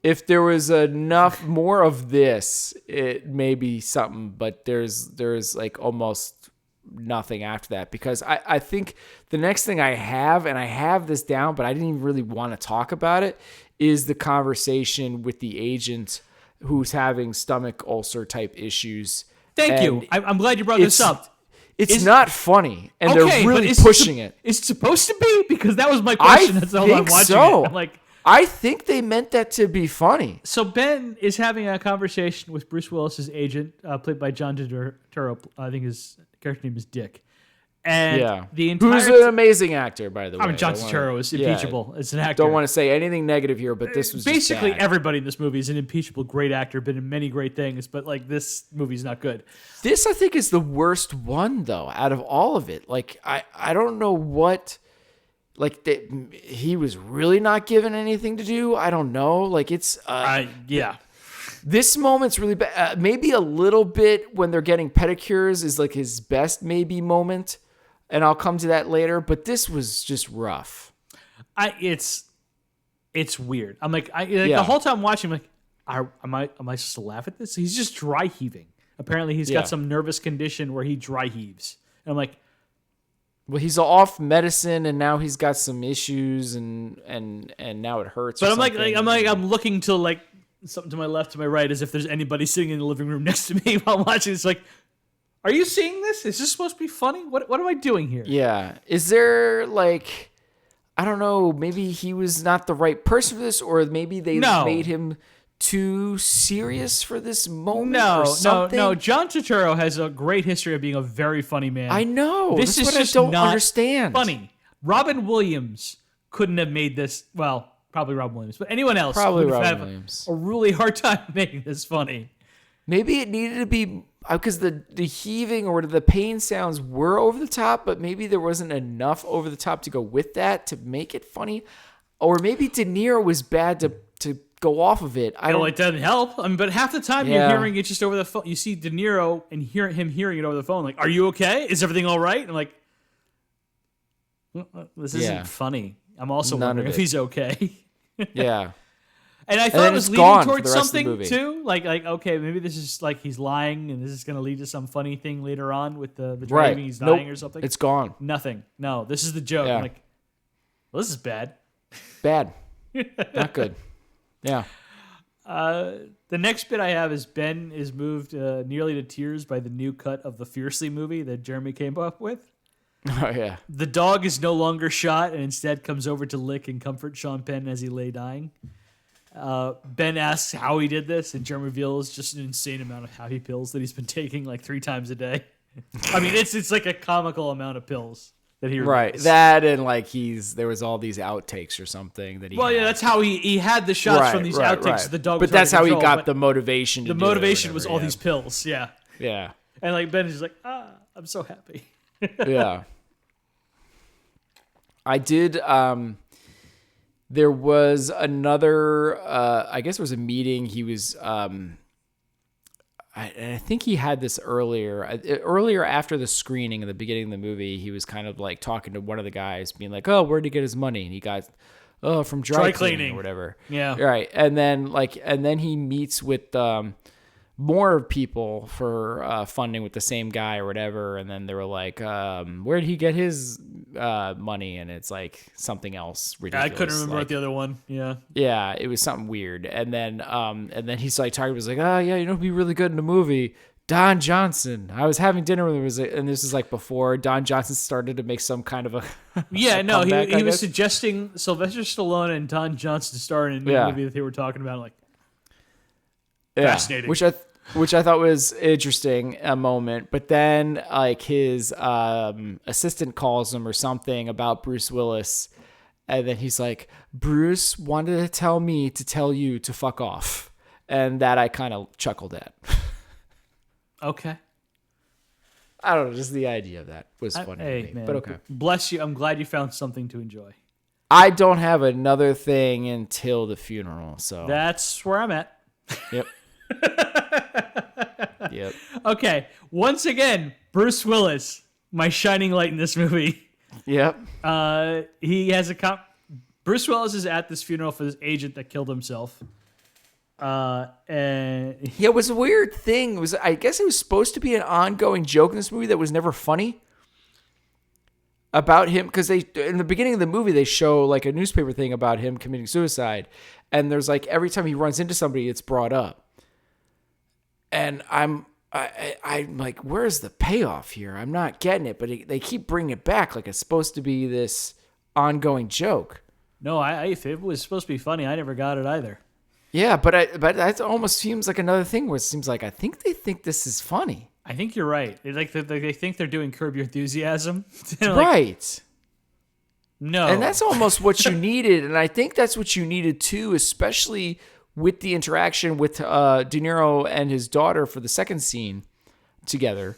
If there was enough more of this, it may be something, but there's like almost nothing after that, because I think the next thing I have this down, but I didn't even really want to talk about it, is the conversation with the agent who's having stomach ulcer type issues. Thank you. I'm glad you brought this up. It's not funny, and they're really pushing it. Is it supposed to be? Because that was my question. That's all I'm watching it. I'm like, I think they meant that to be funny. So Ben is having a conversation with Bruce Willis's agent, played by John Turturro. I think his character name is Dick. And the entire who's an amazing actor, by the way. I mean, John Turturro is impeachable as an actor. Don't want to say anything negative here, but this was basically just bad. Everybody in this movie is an impeachable great actor, been in many great things, but like this movie's not good. This I think is the worst one though, out of all of it. Like I don't know what, like he was really not given anything to do. I don't know. Like it's This moment's really bad. Maybe a little bit when they're getting pedicures is like his best maybe moment. And I'll come to that later, but this was just rough. It's weird. I'm like, the whole time watching, I'm like, am I supposed to laugh at this? He's just dry heaving. Apparently, he's got some nervous condition where he dry heaves. And I'm like, well, he's off medicine, and now he's got some issues, and now it hurts. But I'm looking to like something to my left, to my right, as if there's anybody sitting in the living room next to me while watching. It's like, are you seeing this? Is this supposed to be funny? What am I doing here? Yeah. Is there like, I don't know, maybe he was not the right person for this, or maybe they made him too serious for this moment? No. John Turturro has a great history of being a very funny man. I know. This is what just I don't not understand. Funny. Robin Williams couldn't have made this. Well, probably Robin Williams, but anyone else would have had a really hard time making this funny. Maybe it needed to be, because the heaving or the pain sounds were over the top, but maybe there wasn't enough over the top to go with that to make it funny. Or maybe De Niro was bad to go off of it. It doesn't help. I mean, but half the time you're hearing it just over the phone. You see De Niro and him hearing it over the phone. Like, are you okay? Is everything all right? And I'm like, this isn't funny. I'm also wondering if he's okay. Yeah. And I thought it was leading towards something too. Like, okay, maybe this is like he's lying and this is going to lead to some funny thing later on with the driving. He's dying or something. It's gone. Nothing. No, this is the joke. Yeah. I'm like, well, this is bad. Bad. Not good. Yeah. The next bit I have is Ben is moved nearly to tears by the new cut of the Fiercely movie that Jeremy came up with. Oh, yeah. The dog is no longer shot and instead comes over to lick and comfort Sean Penn as he lay dying. Ben asks how he did this, and Jim reveals just an insane amount of happy pills that he's been taking like 3 times a day. I mean, it's like a comical amount of pills that he reveals. Right. That and like there was all these outtakes or something that he Well, had. yeah, that's how he had the shots from these outtakes. Right. So the dog but was that's how he control, got the motivation to the do motivation it was all these pills. Yeah. Yeah. And like Ben is just like, I'm so happy. Yeah. I did there was another I guess it was a meeting he was I think he had this earlier after the screening in the beginning of the movie. He was kind of like talking to one of the guys being like, oh, where'd he get his money? And he got from dry cleaning or whatever. Yeah. Right. And then he meets with more people for funding with the same guy or whatever. And then they were like, where did he get his money? And it's like something else ridiculous. I couldn't remember what the other one. Yeah. Yeah, it was something weird. And then he's like talking, was like, oh yeah, you know who'd be really good in the movie? Don Johnson. I was having dinner with him, and this is like before Don Johnson started to make some kind of a he was suggesting Sylvester Stallone and Don Johnson star in a new movie that they were talking about. Like, fascinating. Which I thought was interesting a moment, but then like his assistant calls him or something about Bruce Willis, and then he's like, Bruce wanted to tell me to tell you to fuck off, and that I kind of chuckled at. Okay. I don't know, just the idea of that was funny to me, man, but okay. Bless you. I'm glad you found something to enjoy. I don't have another thing until the funeral, so that's where I'm at. Yep. Yep. Okay. Once again, Bruce Willis, my shining light in this movie. Yep. He has Bruce Willis is at this funeral for this agent that killed himself. And it was a weird thing. I guess it was supposed to be an ongoing joke in this movie that was never funny about him, because in the beginning of the movie they show like a newspaper thing about him committing suicide, and there's like every time he runs into somebody it's brought up. And I'm like, where's the payoff here? I'm not getting it, but they keep bringing it back like it's supposed to be this ongoing joke. No, if it was supposed to be funny, I never got it either. Yeah, but that almost seems like another thing where it seems like I think they think this is funny. I think you're right. Like they think they're doing Curb Your Enthusiasm, like, right? No, and that's almost what you needed, and I think that's what you needed too, especially with the interaction with De Niro and his daughter for the second scene together.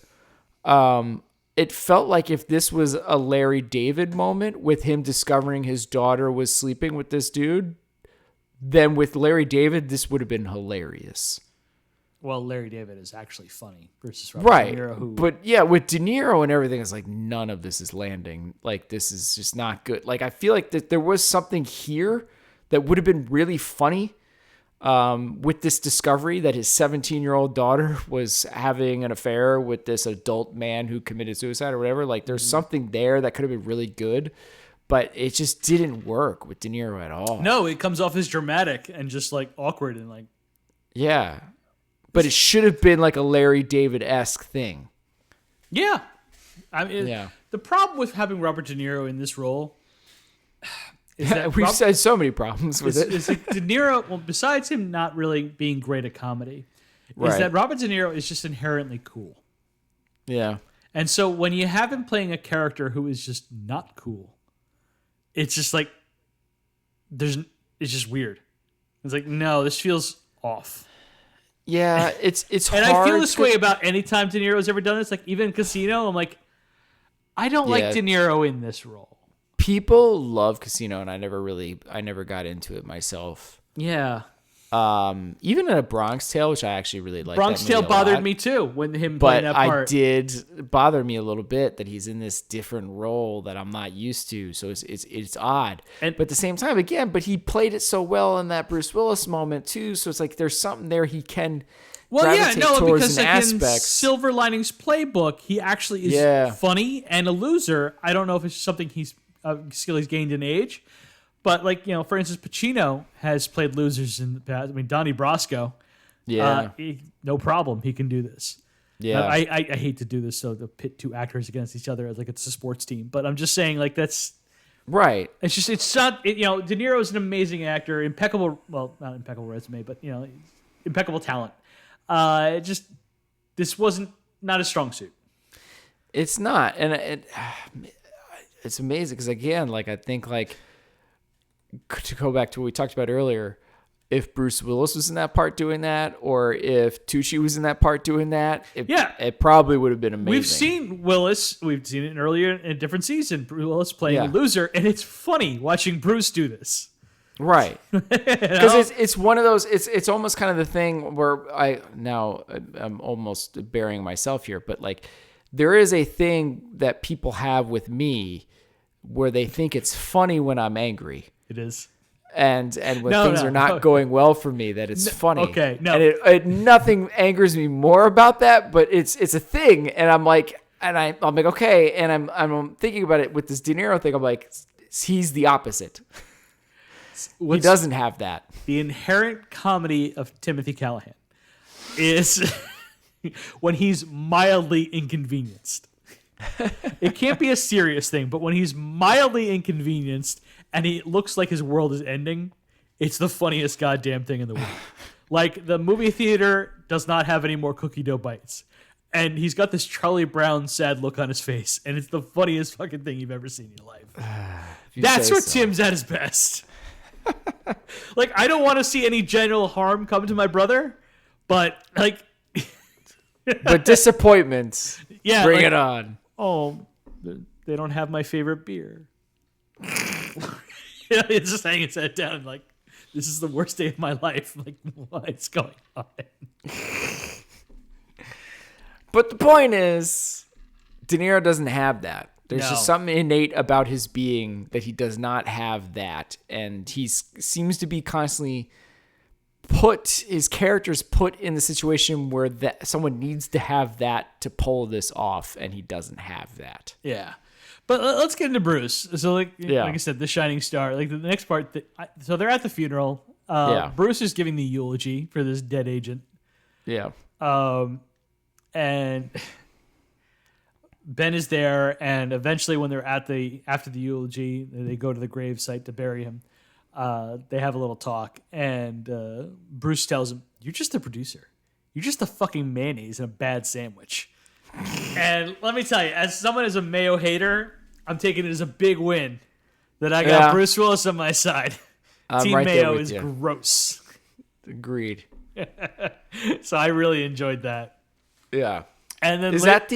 It felt like if this was a Larry David moment with him discovering his daughter was sleeping with this dude, then with Larry David, this would have been hilarious. Well, Larry David is actually funny versus Robert De Niro. But yeah, with De Niro and everything, it's like none of this is landing. Like, this is just not good. Like, I feel like that there was something here that would have been really funny. With this discovery that his 17-year-old daughter was having an affair with this adult man who committed suicide or whatever. Like, there's something there that could have been really good, but it just didn't work with De Niro at all. No, it comes off as dramatic and just like awkward and like. Yeah. But it should have been like a Larry David-esque thing. Yeah. I mean, the problem with having Robert De Niro in this role is that we've said so many problems with it. Is like De Niro, well, besides him not really being great at comedy, is that Robert De Niro is just inherently cool. Yeah. And so when you have him playing a character who is just not cool, it's just like it's just weird. It's like, no, this feels off. Yeah, it's hard. And I feel this way about any time De Niro's ever done this. Like, even in Casino, I'm like, I don't like De Niro in this role. People love Casino, and I never got into it myself. Yeah. Even in A Bronx Tale, which I actually really liked. Bronx Tale bothered me too when him playing that part. But did bother me a little bit that he's in this different role that I'm not used to. So it's odd. But at the same time, again, but he played it so well in that Bruce Willis moment too. So it's like there's something there he can. Because like in Silver Linings Playbook, he actually is funny and a loser. I don't know if it's something skill he's gained in age, but like, for instance, Pacino has played losers in the past. I mean, Donnie Brasco, no problem, he can do this. Yeah. I hate to do this, so to pit two actors against each other as like it's a sports team, but I'm just saying like that's right. It's not, De Niro is an amazing actor, not impeccable resume, but impeccable talent. This wasn't not a strong suit. It's not, and it's amazing because again, like I think like to go back to what we talked about earlier, if Bruce Willis was in that part doing that, or if Tucci was in that part doing that, it probably would have been amazing. We've seen Willis. We've seen it earlier in a different season. Bruce Willis playing a loser, and it's funny watching Bruce do this. Right. Because it's one of those. It's almost kind of the thing where I'm almost burying myself here, but like there is a thing that people have with me where they think it's funny when I'm angry. It is. And when things are not going well for me, that it's funny. Okay, no. And nothing angers me more about that, but it's a thing. And I'm like, I'm like, okay. And I'm thinking about it with this De Niro thing. I'm like, he's the opposite. He doesn't have that. The inherent comedy of Timothy Callahan is when he's mildly inconvenienced. It can't be a serious thing, but when he's mildly inconvenienced and he looks like his world is ending, it's the funniest goddamn thing in the world. Like, the movie theater does not have any more cookie dough bites. And he's got this Charlie Brown sad look on his face, and it's the funniest fucking thing you've ever seen in your life. That's where Tim's at his best. Like, I don't want to see any general harm come to my brother, but, like... but disappointments. Yeah. Bring it on. Oh, they don't have my favorite beer. It's just hanging its head down and like, this is the worst day of my life. Like, what's going on? But the point is, De Niro doesn't have that. There's just something innate about his being that he does not have that. And he seems to be constantly his characters put in the situation where that someone needs to have that to pull this off, and he doesn't have that. Yeah. But let's get into Bruce. So, like I said, the shining star. Like the next part, so they're at the funeral. Bruce is giving the eulogy for this dead agent. Yeah. And Ben is there, and eventually, when they're after the eulogy, they go to the grave site to bury him. They have a little talk, and Bruce tells him, "You're just the producer. You're just the fucking mayonnaise in a bad sandwich." And let me tell you, as someone who's a mayo hater, I'm taking it as a big win that I got Bruce Willis on my side. Team right Mayo is gross. Agreed. So I really enjoyed that. Yeah. And then is that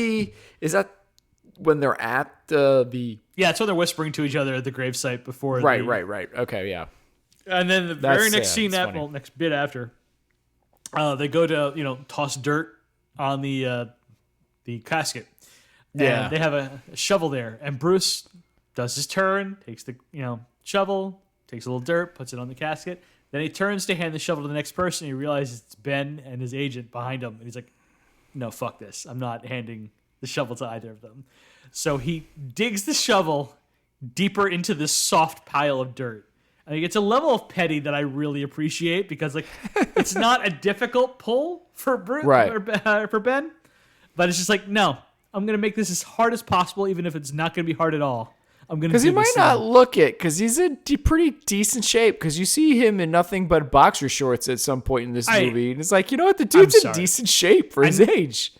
when they're at the Yeah, it's when they're whispering to each other at the gravesite before. Right. Okay, yeah. And then the very next scene next bit after, they go to toss dirt on the casket. Yeah. And they have a shovel there, and Bruce does his turn, takes the shovel, takes a little dirt, puts it on the casket. Then he turns to hand the shovel to the next person. And he realizes it's Ben and his agent behind him, and he's like, "No, fuck this. I'm not handing the shovel to either of them." So he digs the shovel deeper into this soft pile of dirt. I think it's a level of petty that I really appreciate because it's not a difficult pull for Bruce or for Ben, but it's just like, no, I'm gonna make this as hard as possible, even if it's not gonna be hard at all. I'm gonna because he might not look it because he's in pretty decent shape because you see him in nothing but boxer shorts at some point in this movie, and it's like, you know what, the dude's in decent shape for his age.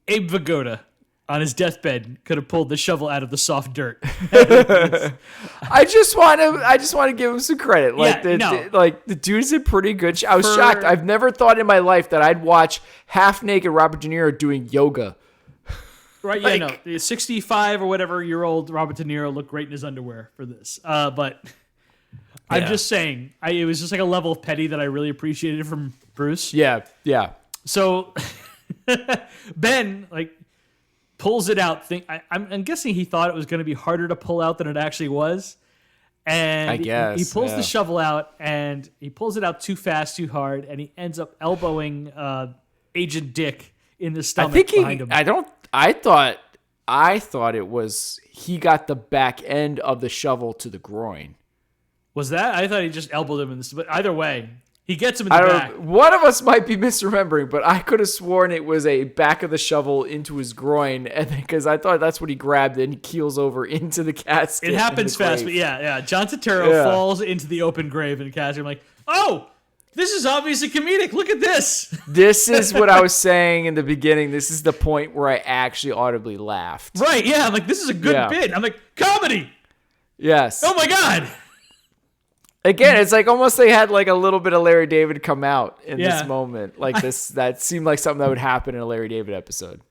Abe Vigoda on his deathbed could have pulled the shovel out of the soft dirt. I just want to give him some credit. The dude's in pretty good shape. I was shocked. I've never thought in my life that I'd watch half naked Robert De Niro doing yoga. Right? The 65 or whatever year old Robert De Niro looked great in his underwear for this. But I'm just saying, it was just like a level of petty that I really appreciated from Bruce. Yeah. So Ben pulls it out. I'm guessing he thought it was going to be harder to pull out than it actually was. And I guess he pulls the shovel out, and he pulls it out too fast, too hard, and he ends up elbowing Agent Dick in the stomach behind him. I thought it was he got the back end of the shovel to the groin. Was that? I thought he just elbowed him in the. But either way, He gets him in the back. One of us might be misremembering, but I could have sworn it was a back of the shovel into his groin, and because I thought that's what he grabbed, and he keels over into the casket. It happens fast, but yeah. John Turturro falls into the open grave in the casket. I'm like, oh, this is obviously comedic. Look at this. This is what I was saying in the beginning. This is the point where I actually audibly laughed. Right? Yeah. I'm like, this is a good bit. I'm like, comedy. Yes. Oh my god. Again, it's like almost they had like a little bit of Larry David come out in this moment. Like this, that seemed like something that would happen in a Larry David episode.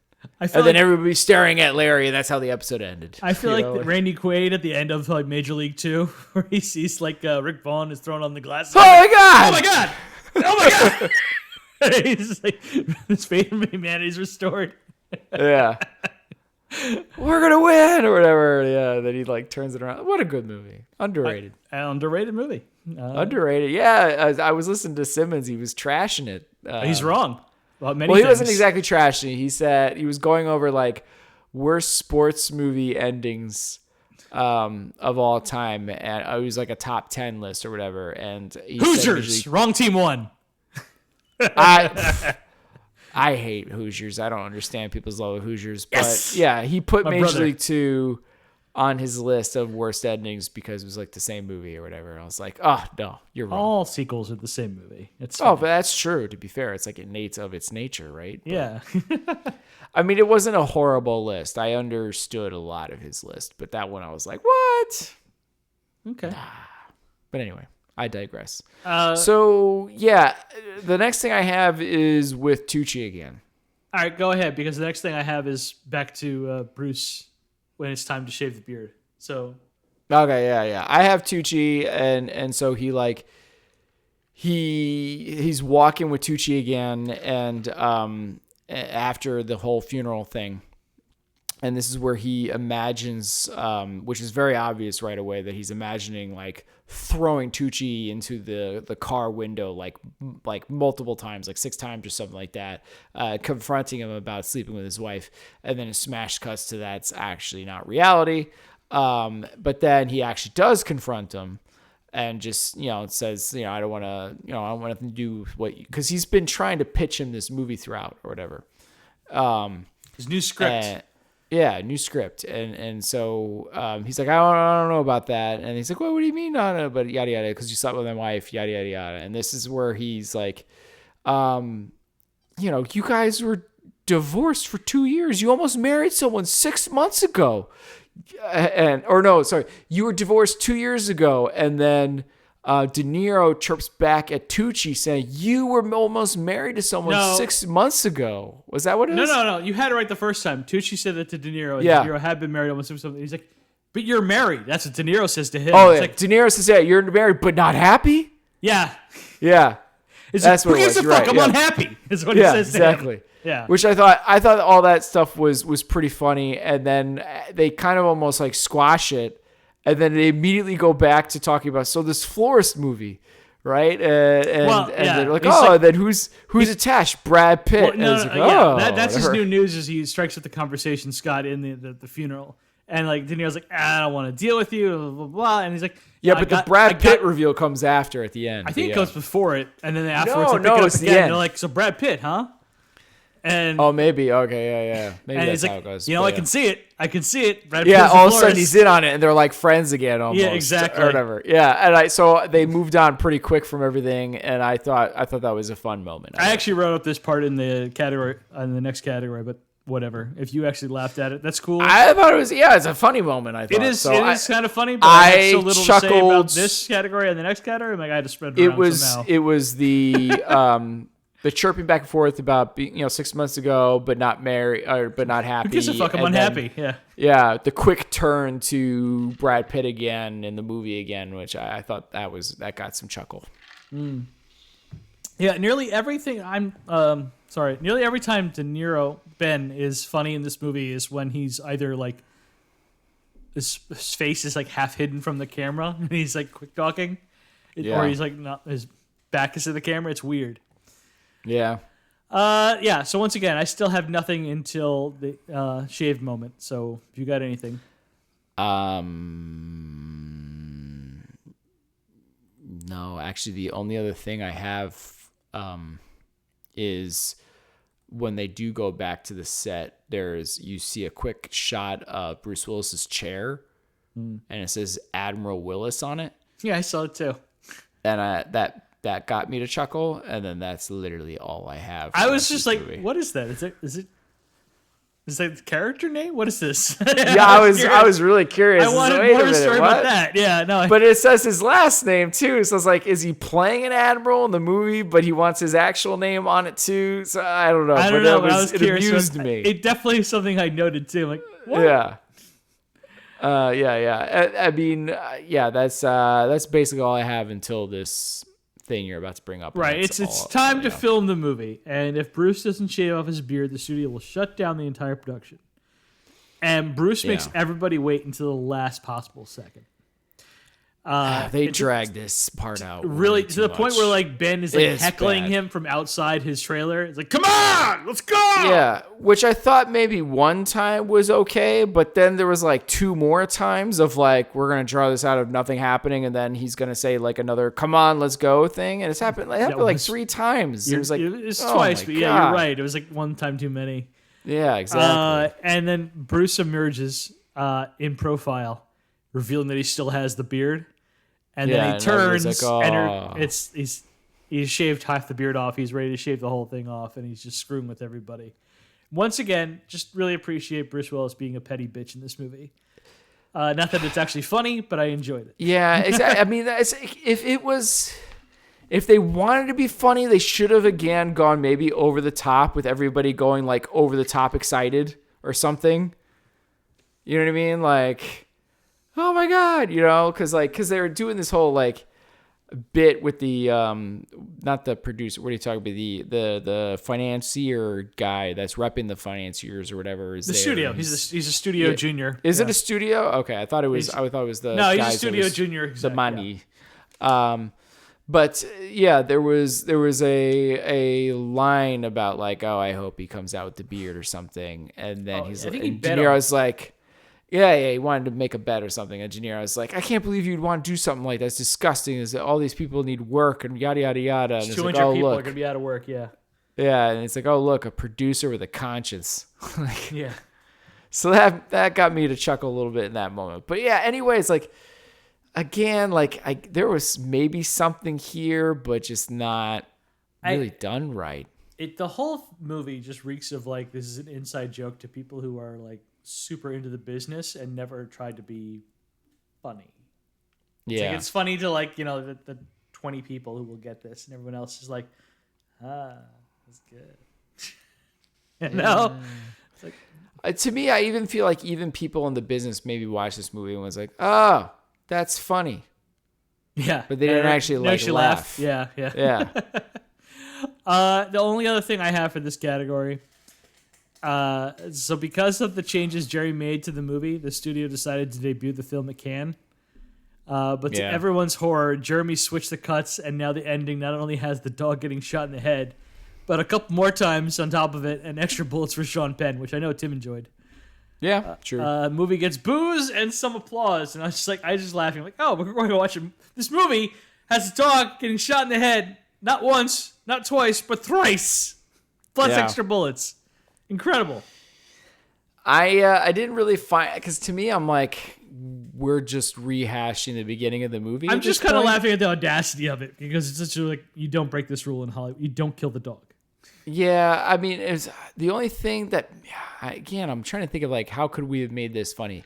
And then everybody staring at Larry, and that's how the episode ended. I feel like Randy Quaid at the end of like Major League 2, where he sees like Rick Vaughn is thrown on the glasses. Oh my god! Oh my god! Oh my god! He's like, his faith in humanity is restored. Yeah. We're gonna win or whatever. Yeah, then he like turns it around. What a good movie. Underrated. Underrated movie. Underrated. Yeah, I was listening to Simmons. He was trashing it. He's wrong. Well, he wasn't exactly trashing it. He said he was going over like worst sports movie endings of all time, and it was like a top 10 list or whatever. And he Hoosiers, wrong team won. I hate Hoosiers. I don't understand people's love of Hoosiers. But yeah, he put Major League 2 on his list of worst endings because it was like the same movie or whatever. I was like, oh, no, you're wrong. All sequels are the same movie. But that's true. To be fair, it's like innate of its nature, right? But, yeah. I mean, it wasn't a horrible list. I understood a lot of his list. But that one I was like, what? Okay. Nah. But anyway. I digress. So, yeah, the next thing I have is with Tucci again. All right, go ahead, because the next thing I have is back to Bruce when it's time to shave the beard. So, okay, yeah. I have Tucci, and so he like he's walking with Tucci again, and after the whole funeral thing. And this is where he imagines, which is very obvious right away, that he's imagining like throwing Tucci into the car window like multiple times, like 6 times or something like that, confronting him about sleeping with his wife. And then a smash cuts to that's actually not reality. But then he actually does confront him and just, it says, I don't want to, I don't want nothing to do what, because he's been trying to pitch him this movie throughout or whatever. His new script. Yeah, new script. And so he's like, I don't know about that. And he's like, well, what do you mean? No, but yada, yada, because you slept with my wife, yada, yada, yada. And this is where he's like, you guys were divorced for 2 years. You almost married someone 6 months ago. You were divorced 2 years ago. And then De Niro chirps back at Tucci saying, you were almost married to someone 6 months ago. Was that what it is? No. You had it right the first time. Tucci said that to De Niro. And De Niro had been married almost something. He's like, but you're married. That's what De Niro says to him. Oh, it's yeah. Like, De Niro says, yeah, you're married, but not happy? Yeah. Yeah. That's what it was. Who gives a fuck? I'm unhappy. Is what he says to exactly. him. Yeah. Which I thought all that stuff was pretty funny. And then they kind of almost like squash it. And then they immediately go back to talking about, so this florist movie, right? They're like, then who's attached? Brad Pitt. That's his new news is he strikes up the conversation, Scott, in the funeral. And like De Niro's like, I don't want to deal with you, blah, blah, blah. And he's like, the Brad Pitt reveal comes after at the end. I think it goes before it. And then afterwards, they pick it up again. They're like, so Brad Pitt, huh? And maybe. Okay, yeah. Maybe that's how it goes. I can see it. Brad Pitt all of a sudden he's in on it, and they're like friends again almost. Yeah, exactly. Or whatever. Yeah, and so they moved on pretty quick from everything, and I thought that was a fun moment. I actually wrote up this part in the category, in the next category, but whatever. If you actually laughed at it, that's cool. I thought it was, it's a funny moment, I thought. It is kind of funny, but I have so little to say about this category and the next category. I'm like, I had to spread it around somehow. It was the... the chirping back and forth about being, 6 months ago, but not married but not happy. Who gives a fuck? I'm unhappy. Yeah. The quick turn to Brad Pitt again in the movie again, which I thought that got some chuckle. Mm. Yeah. Nearly everything nearly every time De Niro Ben is funny in this movie is when he's either like his face is like half hidden from the camera and he's like quick talking, or he's like not, his back is to the camera. It's weird. Yeah. So once again, I still have nothing until the shaved moment. So if you got anything. No, actually, the only other thing I have is when they do go back to the set, you see a quick shot of Bruce Willis's chair, and it says Admiral Willis on it. Yeah, I saw it too. And that got me to chuckle, and then that's literally all I have. I was just like, movie. What is that? Is that the character name? What is this? Yeah, I was really curious. I wanted more to story about that. Yeah, no. But it says his last name too. So it's like, is he playing an admiral in the movie, but he wants his actual name on it too? So I don't know. But I was curious. It amused me. It definitely is something I noted too. I'm like, what? Yeah. I mean, that's basically all I have until this thing you're about to bring up. Right. It's time to film the movie. And if Bruce doesn't shave off his beard, the studio will shut down the entire production. And Bruce makes everybody wait until the last possible second. They drag this part out really to the point where like Ben is like heckling him from outside his trailer. It's like, come on, let's go. Yeah, which I thought maybe one time was okay, but then there was like 2 more times of like, we're gonna draw this out of nothing happening, and then he's gonna say like another "come on, let's go" thing, and it happened like 3 times. It was like twice, but yeah, you're right. It was like one time too many. Yeah, exactly. And then Bruce emerges in profile, revealing that he still has the beard. And then he turns, he's shaved half the beard off. He's ready to shave the whole thing off, and he's just screwing with everybody. Once again, just really appreciate Bruce Willis being a petty bitch in this movie. Not that it's actually funny, but I enjoyed it. Yeah, exactly. I mean, if they wanted to be funny, they should have again gone maybe over the top with everybody going like over the top excited or something. You know what I mean? Like, oh my God, because they were doing this whole like bit with the not the producer. What are you talking about? The financier guy that's repping the financiers or whatever is the studio. He's a studio junior. Is it a studio? Okay, I thought it was the he's a studio junior. Exactly, the money. Yeah. But yeah, there was a line about like, oh, I hope he comes out with the beard or something, and then he's like, I was like. Yeah, he wanted to make a bet or something. Engineer, I was like, I can't believe you'd want to do something like that. It's disgusting. Is that all these people need work and yada yada yada. And 200 like, people are gonna be out of work. Yeah. Yeah, and it's like, oh look, a producer with a conscience. Like, yeah. So that got me to chuckle a little bit in that moment. But yeah, anyways, like again, like there was maybe something here, but just not really done right. The whole movie just reeks of like this is an inside joke to people who are like super into the business and never tried to be funny. It's funny to like, the 20 people who will get this, and everyone else is like, that's good. It's like, to me, I even feel like even people in the business maybe watched this movie and was like, oh, that's funny. Yeah. But they didn't actually laugh. Yeah. Yeah. The only other thing I have for this category, so because of the changes Jerry made to the movie, the studio decided to debut the film at Cannes. But to everyone's horror, Jeremy switched the cuts, and now the ending not only has the dog getting shot in the head, but a couple more times on top of it, and extra bullets for Sean Penn, which I know Tim enjoyed. Yeah, true. Movie gets boos and some applause, and I was just laughing, like, oh, we're going to watch this movie has a dog getting shot in the head, not once, not twice, but thrice, plus extra bullets. Incredible. I didn't really find, because to me I'm like, we're just rehashing the beginning of the movie. I'm just kind of laughing at the audacity of it, because it's just like, you don't break this rule in Hollywood. You don't kill the dog. Yeah, I mean, it's the only thing that, again, I'm trying to think of like, how could we have made this funny?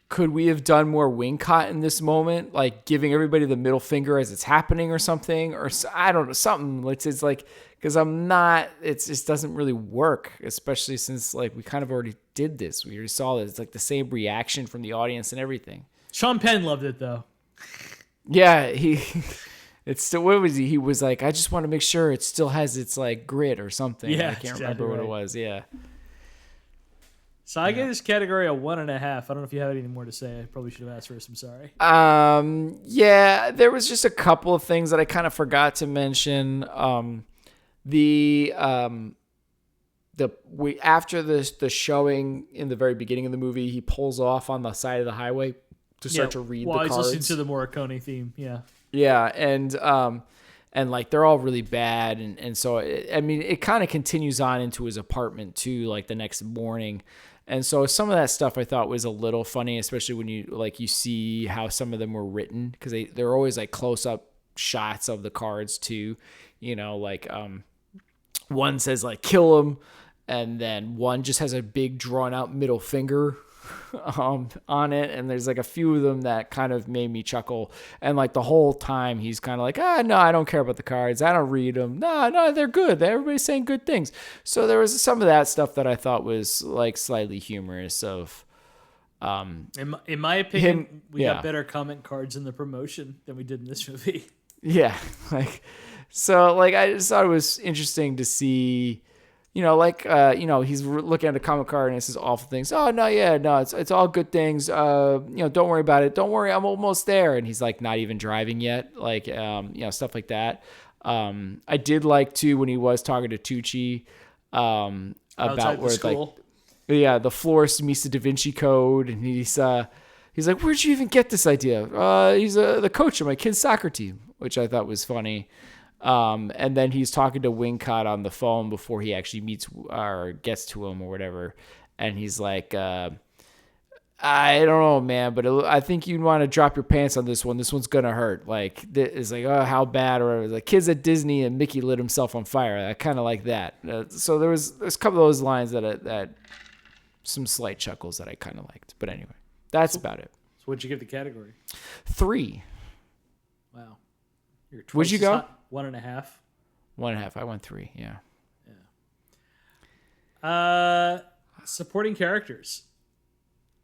Could we have done more Wincott in this moment, like giving everybody the middle finger as it's happening or something? Or I don't know, something. It's like, because it just doesn't really work, especially since like we kind of already did this. We already saw this. It's like the same reaction from the audience and everything. Sean Penn loved it though. Yeah, it's still, what was he? He was like, I just want to make sure it still has its like grit or something. Yeah, I can't remember what it was. Yeah. So I gave this category a 1.5. I don't know if you have anything more to say. I probably should have asked first. I'm sorry. Yeah, there was just a couple of things that I kind of forgot to mention. After the showing in the very beginning of the movie, he pulls off on the side of the highway to start to read the cards. cards. While he's listening to the Morricone theme, yeah. Yeah, and like they're all really bad, and so it kind of continues on into his apartment too, like the next morning. And so some of that stuff I thought was a little funny, especially when you see how some of them were written, because they're always like close up shots of the cards too, like one says like kill him, and then one just has a big drawn out middle finger on it, and there's like a few of them that kind of made me chuckle. And like the whole time he's kind of like, no, I don't care about the cards, I don't read them, no, they're good, everybody's saying good things. So there was some of that stuff that I thought was like slightly humorous of in my opinion, we got better comment cards in the promotion than we did in this movie. Yeah, like so like I just thought it was interesting to see, he's looking at a comic card and it says awful things. Oh no, it's all good things. Don't worry about it. Don't worry, I'm almost there. And he's like not even driving yet. Like, stuff like that. I did like too when he was talking to Tucci, about where school. The florist meets the Da Vinci Code, and he's like, where'd you even get this idea? He's the coach of my kid's soccer team, which I thought was funny. And then he's talking to Wincott on the phone before he actually meets or gets to him or whatever. And he's like, I don't know, man, but I think you'd want to drop your pants on this one. This one's going to hurt. Like, it's like, oh, how bad? Or the kids at Disney and Mickey lit himself on fire. I kind of like that. So there's a couple of those lines that some slight chuckles that I kind of liked. But anyway, that's about it. So what'd you give the category? 3. Wow. Would you go? 1.5. 1.5. I went 3. Yeah. Supporting characters.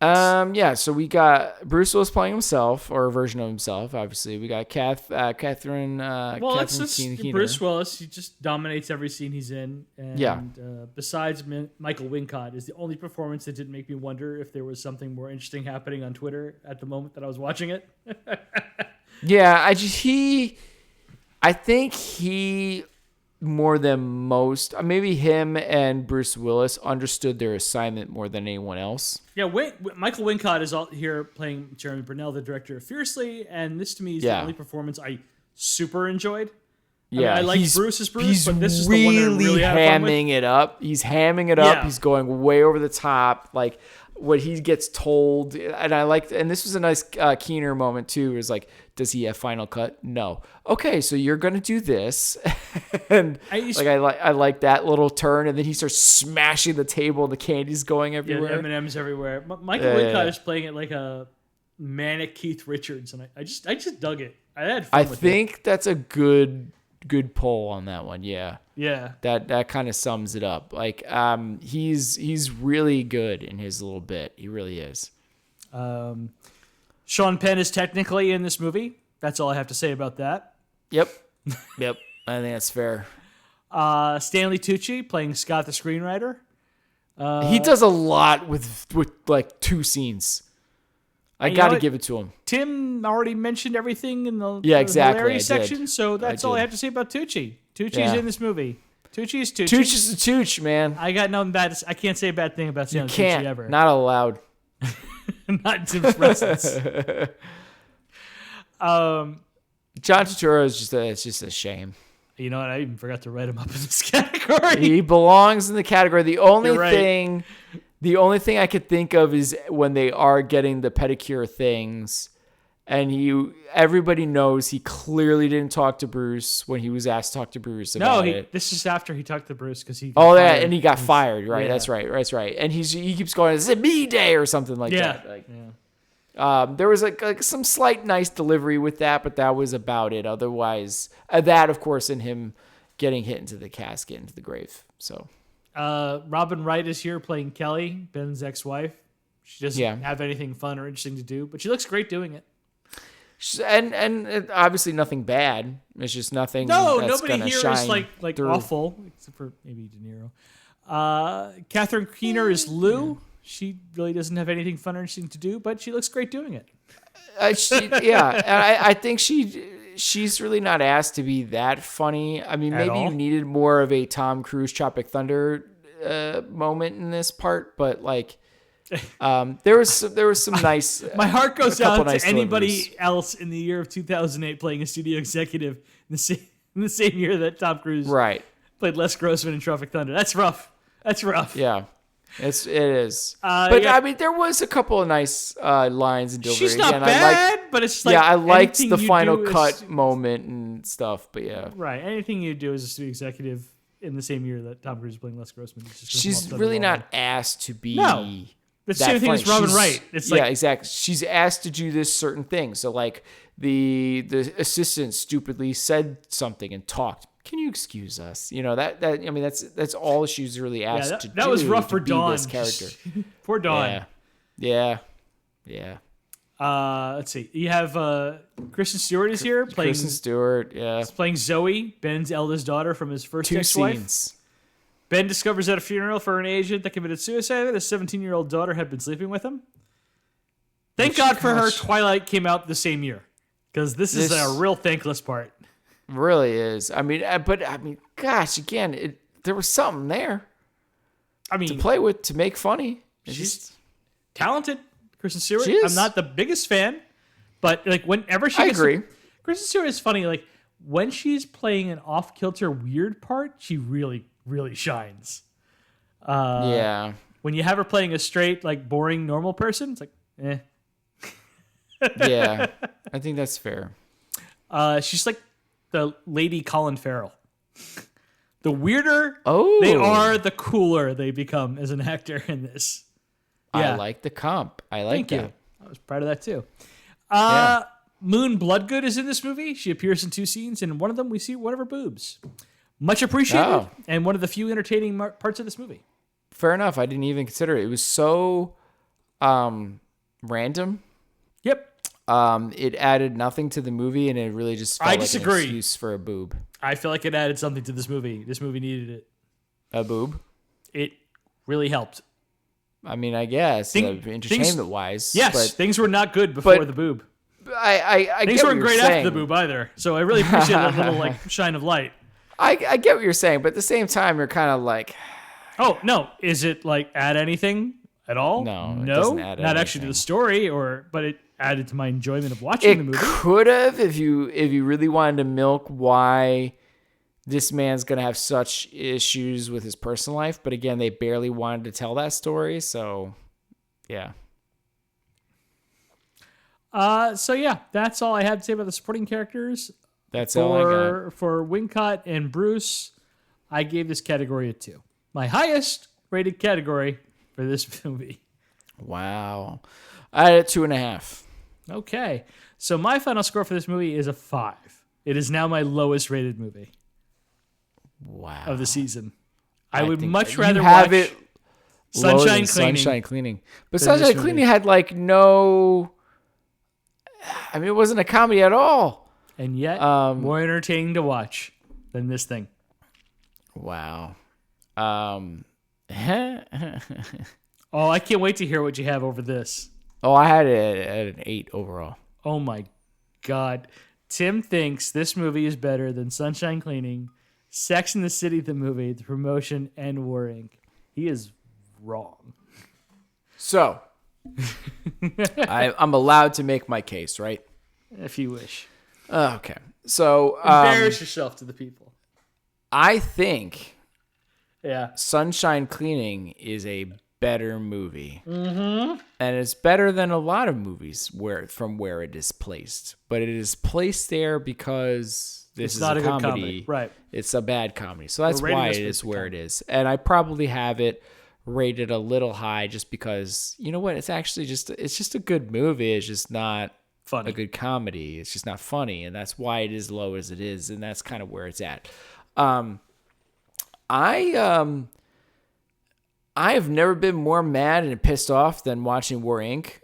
So we got Bruce Willis playing himself, or a version of himself. Obviously, we got Catherine. It's just Bruce Willis. He just dominates every scene he's in. And, besides Michael Wincott, is the only performance that didn't make me wonder if there was something more interesting happening on Twitter at the moment that I was watching it. Yeah, I think he more than most, maybe him and Bruce Willis understood their assignment more than anyone else. Yeah, Michael Wincott is all here playing Jeremy Brunel, the director of Fiercely, and this to me is the only performance I super enjoyed. Yeah, I like Bruce's Bruce, but this is really the one that I really had fun with. hamming it up. He's hamming it up. He's going way over the top. Like what he gets told, and I liked. And this was a nice Keener moment too. It was like, does he have Final Cut? No. Okay, so you're gonna do this, and I like that little turn, and then he starts smashing the table, and the candy's going everywhere. Yeah, M&Ms everywhere. Michael Wincott is playing it like a manic Keith Richards, and I just dug it. I had fun with it. I think that's a good pull on that one. Yeah. That kind of sums it up. Like he's really good in his little bit. He really is. Sean Penn is technically in this movie. That's all I have to say about that. Yep. I think that's fair. Stanley Tucci playing Scott the screenwriter. He does a lot with like 2 scenes. I got to give it to him. Tim already mentioned everything in the hilarious section, so that's all I have to say about Tucci. Tucci's in this movie. Tucci is Tucci. Tucci's a Tucci, man. I got nothing bad. I can't say a bad thing about Stanley Tucci ever. Not allowed. Not in Tim's presence. John Turturro is just a shame. You know what? I even forgot to write him up in this category. He belongs in the category. The only thing I could think of is when they are getting the pedicure things, and everybody knows he clearly didn't talk to Bruce when he was asked to talk to Bruce about it. This is after he talked to Bruce because he. And he got fired. Right, yeah. That's right. And he keeps going, "Is it me day?" or something like that. There was like some slight nice delivery with that, but that was about it. Otherwise, that of course, and him getting hit into the casket, into the grave. So. Robin Wright is here playing Kelly, Ben's ex-wife. She doesn't have anything fun or interesting to do, but she looks great doing it. And obviously nothing bad. It's just nothing. No, that's nobody here is like awful, except for maybe De Niro. Catherine Keener is Lou. She really doesn't have anything fun or interesting to do, but she looks great doing it. I think she's really not asked to be that funny. I mean, maybe you needed more of a Tom Cruise Tropic Thunder moment in this part, but like There was some nice. My heart goes out to nice anybody deliveries. else in the year of 2008 playing a studio executive in the same year that Tom Cruise Right. played Les Grossman in Tropic Thunder. That's rough. Yeah. It is. But yeah. I mean, there was a couple of nice lines in Dilbert. She's not Again, bad, but it's like I liked anything the you final do cut moment and stuff. But yeah, right. Anything you do as a studio executive in the same year that Tom Cruise is playing Les Grossman, it's just she's really not asked to be. No. The same thing as Robin Wright. It's like, exactly. She's asked to do this certain thing. So like the assistant stupidly said something and talked. Can you excuse us? You know that I mean that's all she's really asked to do. That was rough for be Dawn. This character. Poor Dawn. Yeah. Let's see. You have Kristen Stewart is here playing Kristen Stewart. Yeah. playing Zoe, Ben's eldest daughter from his first Two ex-wife. scenes. Ben discovers at a funeral for an agent that committed suicide that his 17-year-old daughter had been sleeping with him. Thank God for her, Twilight came out the same year. Because this is a real thankless part. Really is. I mean, gosh, again, there was something there. I mean, to play with, to make funny. She's talented, Kristen Stewart. She is. I'm not the biggest fan, but like whenever she I agree. Kristen Stewart is funny. Like when she's playing an off-kilter weird part, she really, really shines. Yeah. When you have her playing a straight, like boring, normal person, it's like, eh. Yeah, I think that's fair. She's like the lady Colin Farrell. The weirder Oh. they are, the cooler they become as an actor in this. Yeah. I like the comp. I like Thank that. you. I was proud of that too. Yeah. Moon Bloodgood is in this movie. She appears in 2 scenes, and in one of them we see one of her boobs. Much appreciated, and one of the few entertaining parts of this movie. Fair enough. I didn't even consider it. It was so random. Yep. It added nothing to the movie, and it really just felt I like disagree. an excuse for a boob. I feel like it added something to this movie. This movie needed it. A boob? It really helped. I mean, I guess entertainment-wise. Yes, but things were not good before the boob. I Things get weren't what great you're after saying. the boob either. So I really appreciate that little like shine of light. I get what you're saying, but at the same time, you're kind of like, Oh no! Is it like add anything at all? No, it doesn't add not actually to anything. the story, but it added to my enjoyment of watching the it movie. could have if you really wanted to milk why this man's gonna have such issues with his personal life. But again, they barely wanted to tell that story, so yeah. So yeah, that's all I had to say about the supporting characters. That's all I got. For Wincott and Bruce, I gave this category a 2. My highest rated category for this movie. Wow. I had a 2.5. Okay. So my final score for this movie is a 5. It is now my lowest rated movie Wow. of the season. I would think much you rather have watch it lower Sunshine than Cleaning. Sunshine Cleaning. But than this Sunshine movie. Cleaning had like no. I mean, it wasn't a comedy at all. And yet, more entertaining to watch than this thing. Wow. Oh, I can't wait to hear what you have over this. Oh, I had it at an 8 overall. Oh my God. Tim thinks this movie is better than Sunshine Cleaning, Sex and the City, the movie, The Promotion, and War Inc. He is wrong. So, I'm allowed to make my case, right? If you wish. Okay. So, Embarrass yourself to the people. I think Yeah. Sunshine Cleaning is a better movie. Mm-hmm. And it's better than a lot of movies from where it is placed. But it is placed there because this is not a a good comedy. comedy. Right. It's a bad comedy. So that's We're rating why this it for is where it comedy. is. And I probably have it rated a little high just because, you know what? It's actually just a good movie. It's just not Funny. a good comedy. It's just not funny. And that's why it is low as it is. And that's kind of where it's at. I have never been more mad and pissed off than watching War Inc.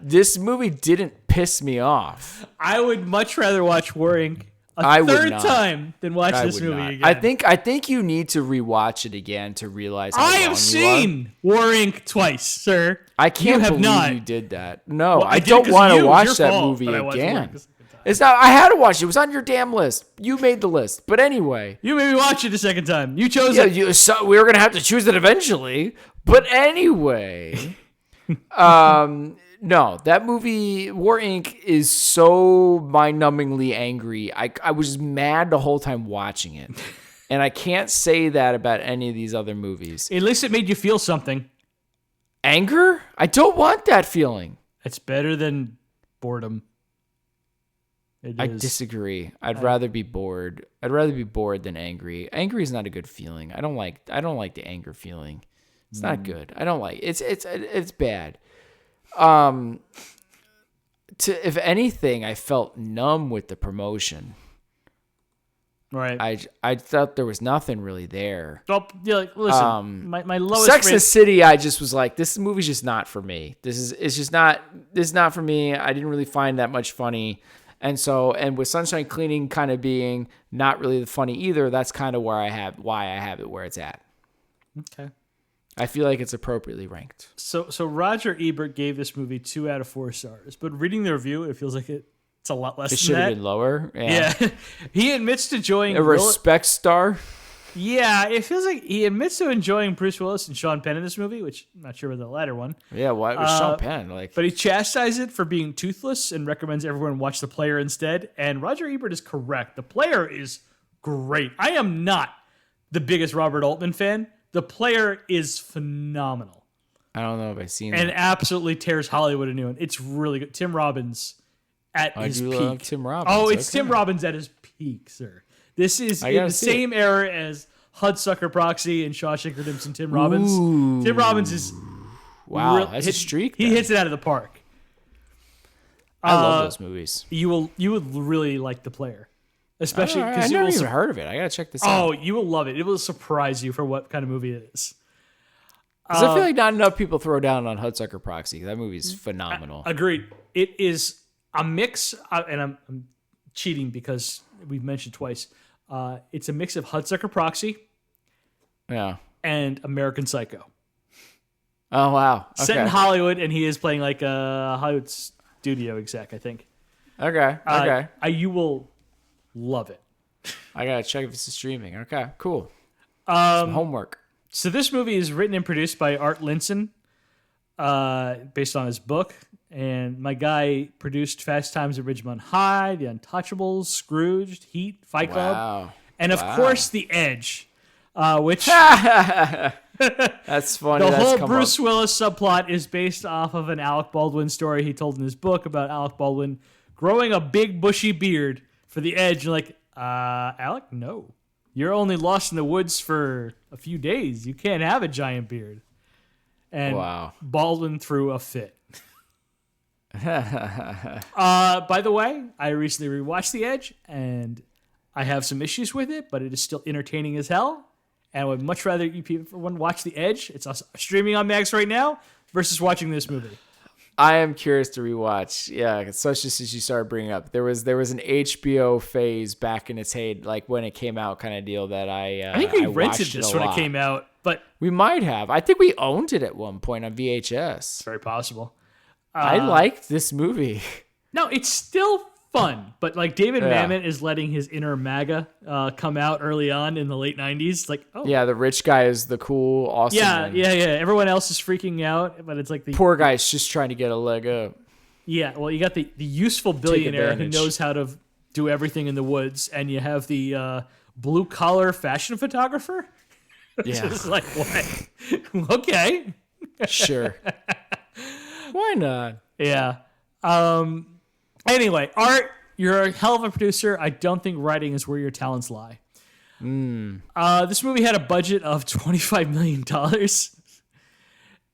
This movie didn't piss me off. I would much rather watch War Inc. I would third not. time than watch I this would movie not. again. I think you need to rewatch it again to realize how I wrong have you seen War Inc. twice, sir. I can't you have believe not. you did that. No, Well, I did don't 'cause want of to you. watch It's that your fault movie that I watched War again. Inc. the second time. It's not. I had to watch it. It was on your damn list. You made the list. But anyway, You made me watch it a second time. You chose yeah, it. we were gonna have to choose it eventually. But anyway, no, that movie War Inc. is so mind-numbingly angry. I was mad the whole time watching it. And I can't say that about any of these other movies. At least it made you feel something. Anger? I don't want that feeling. It's better than boredom. I disagree. I'd rather be bored. I'd rather be bored than angry. Angry is not a good feeling. I don't like the anger feeling. It's not good. I don't like it. It's bad. If anything, I felt numb with the promotion. Right. I thought there was nothing really there. Well, yeah, like, listen, my lowest Sex and the City, I just was like, this movie's just not for me. This is not for me. I didn't really find that much funny. And with Sunshine Cleaning kind of being not really funny either, that's kind of why I have it where it's at. Okay. I feel like it's appropriately ranked. So Roger Ebert gave this movie 2 out of 4 stars, but reading the review, it feels like it's a lot less than that. It should have been lower. Yeah. He admits to enjoying a respect star. Yeah, it feels like he admits to enjoying Bruce Willis and Sean Penn in this movie, which I'm not sure about the latter one. Yeah, why was Sean Penn but he chastises it for being toothless and recommends everyone watch The Player instead. And Roger Ebert is correct. The Player is great. I am not the biggest Robert Altman fan. The Player is phenomenal. I don't know if I've seen it. And absolutely tears Hollywood a new one. It's really good. Tim Robbins at his peak. Love Tim Robbins. Oh, it's Tim Robbins at his peak, sir. This is in the same era as Hudsucker Proxy and Shawshank Redemption. Tim Robbins. Ooh. Tim Robbins is that's a streak. He hits it out of the park. I love those movies. You would really like The Player, especially because I never even heard of it. I gotta check this out. Oh, you will love it. It will surprise you for what kind of movie it is. Because I feel like not enough people throw down on Hudsucker Proxy. That movie's phenomenal. Agreed. It is a mix, and I'm cheating because we've mentioned twice. It's a mix of Hudsucker Proxy, and American Psycho. Oh wow! Okay. Set in Hollywood, and he is playing like a Hollywood studio exec, I think. Okay. You will love it. I gotta check if it's streaming. Okay, cool. Some homework. So this movie is written and produced by Art Linson, based on his book. And my guy produced Fast Times at Ridgemont High, The Untouchables, Scrooged, Heat, Fight Club, and of course The Edge, which that's funny. The whole Bruce Willis subplot is based off of an Alec Baldwin story he told in his book about Alec Baldwin growing a big bushy beard for The Edge. You're like, Alec, no, you're only lost in the woods for a few days. You can't have a giant beard. And Baldwin threw a fit. By the way, I recently rewatched The Edge, and I have some issues with it, but it is still entertaining as hell. And I would much rather you people watch The Edge. It's streaming on Max right now versus watching this movie. I am curious to rewatch. Yeah, especially since you started bringing up there was an HBO phase back in its heyday, like when it came out, kind of deal that I think we rented this when it came out, but we might have. I think we owned it at one point on VHS. It's very possible. I liked this movie. No, it's still fun, but like David Mamet is letting his inner MAGA come out early on in the late 90s. Like, oh. Yeah, the rich guy is the cool, awesome one. Yeah. Everyone else is freaking out, but it's like the poor guy's just trying to get a leg up. Yeah, well, you got the useful billionaire who knows how to do everything in the woods, and you have the blue-collar fashion photographer. Yeah. It's like, what? Okay. Sure. Why not? Yeah. Anyway, Art, you're a hell of a producer. I don't think writing is where your talents lie. This movie had a budget of $25 million,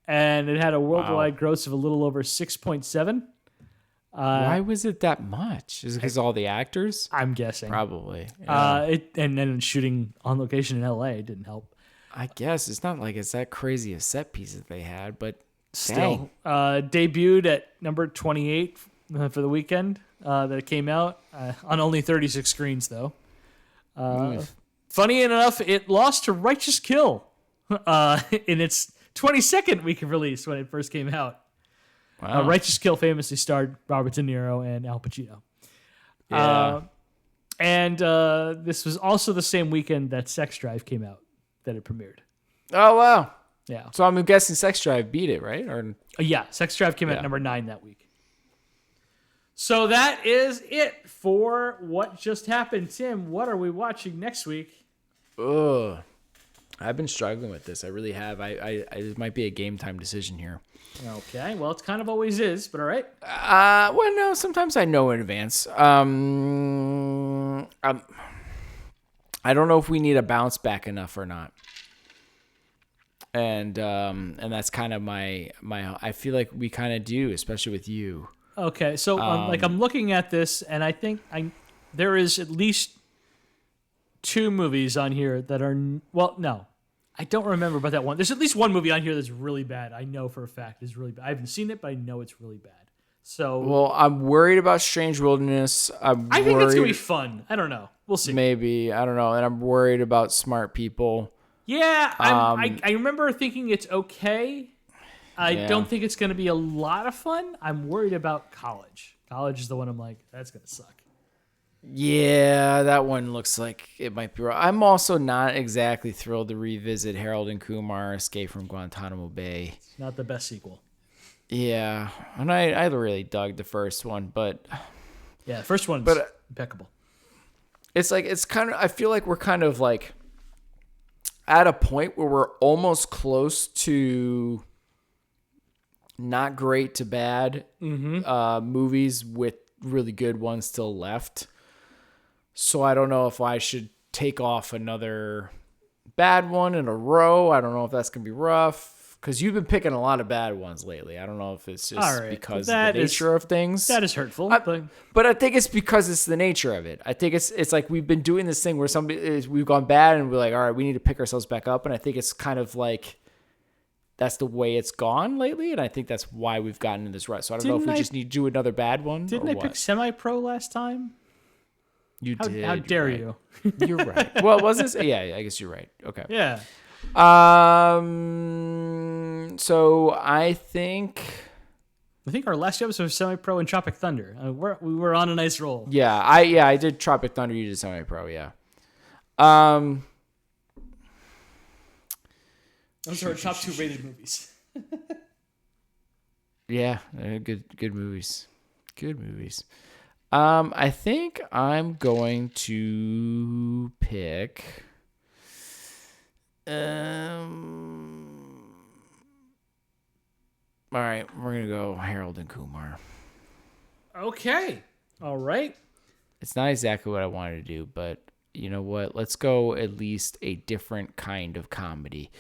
and it had a worldwide gross of a little over 6.7. Why was it that much? Is it because all the actors? I'm guessing. Probably. Yeah. And then shooting on location in LA didn't help. I guess it's not like it's that crazy a set piece that they had, but still, debuted at number 28 for the weekend that it came out on only 36 screens, though. Funny enough, it lost to Righteous Kill in its 22nd week of release when it first came out. Wow. Righteous Kill famously starred Robert De Niro and Al Pacino. Yeah. And this was also the same weekend that Sex Drive came out, that it premiered. Oh, wow. Yeah. So I'm guessing Sex Drive beat it, right? Or Yeah, Sex Drive came out number 9 that week. So that is it for what just happened. Tim, what are we watching next week? Ugh. I've been struggling with this. I really have. It might be a game time decision here. Okay, well, it kind of always is, but all right. Well, no, sometimes I know in advance. I don't know if we need a bounce back enough or not. And that's kind of my I feel like we kind of do, especially with you. Okay, so I'm looking at this, and I think there is at least 2 movies on here that are no, I don't remember about that one. There's at least one movie on here that's really bad. I know for a fact it's really bad. I haven't seen it, but I know it's really bad. So well, I'm worried about Strange Wilderness. I think it's gonna be fun. I don't know. We'll see. Maybe I don't know, and I'm worried about Smart People. Yeah, I remember thinking it's okay. I don't think it's going to be a lot of fun. I'm worried about College. College is the one I'm like, that's going to suck. Yeah, that one looks like it might be right. I'm also not exactly thrilled to revisit Harold and Kumar Escape from Guantanamo Bay. It's not the best sequel. Yeah, and I really dug the first one, but... Yeah, the first one's impeccable. It's like, it's kind of... I feel like we're kind of like at a point where we're almost close to not great to bad movies with really good ones still left. So I don't know if I should take off another bad one in a row. I don't know if that's going to be rough because you've been picking a lot of bad ones lately. I don't know if it's just because of the nature of things. That is hurtful. But I think it's because it's the nature of it. I think it's like we've been doing this thing where we've gone bad and we're like, all right, we need to pick ourselves back up. And I think it's kind of like that's the way it's gone lately. And I think that's why we've gotten in this rut. So I don't know if we just need to do another bad one. Didn't I pick Semi-Pro last time? You did. How dare you? You're right. Well, was this? Yeah, I guess you're right. Okay. Yeah. So I think our last episode was Semi-Pro and Tropic Thunder. We were on a nice roll. Yeah, I did Tropic Thunder. You did Semi-Pro. Yeah. Those are our top 2 rated movies. Yeah, good movies. Good movies. I think I'm going to pick. All right, we're gonna go Harold and Kumar. Okay. All right. It's not exactly what I wanted to do, but you know what? Let's go at least a different kind of comedy.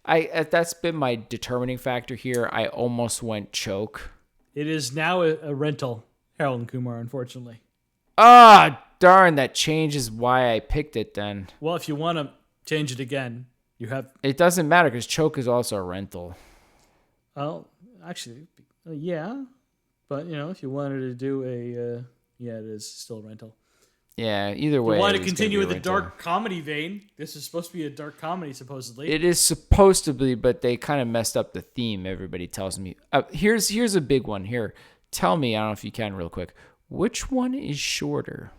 That's been my determining factor here. I almost went Choke. It is now a rental, Harold and Kumar, unfortunately. Ah, darn, that changes why I picked it then. Well, if you want to change it again, you have... It doesn't matter because Choke is also a rental. Well, actually, yeah. But, if you wanted to do it is still a rental. Yeah, either way. You want to continue with the dark comedy vein. This is supposed to be a dark comedy, supposedly. It is supposed to be, but they kind of messed up the theme, everybody tells me. Here's a big one here. Tell me, I don't know if you can real quick, which one is shorter?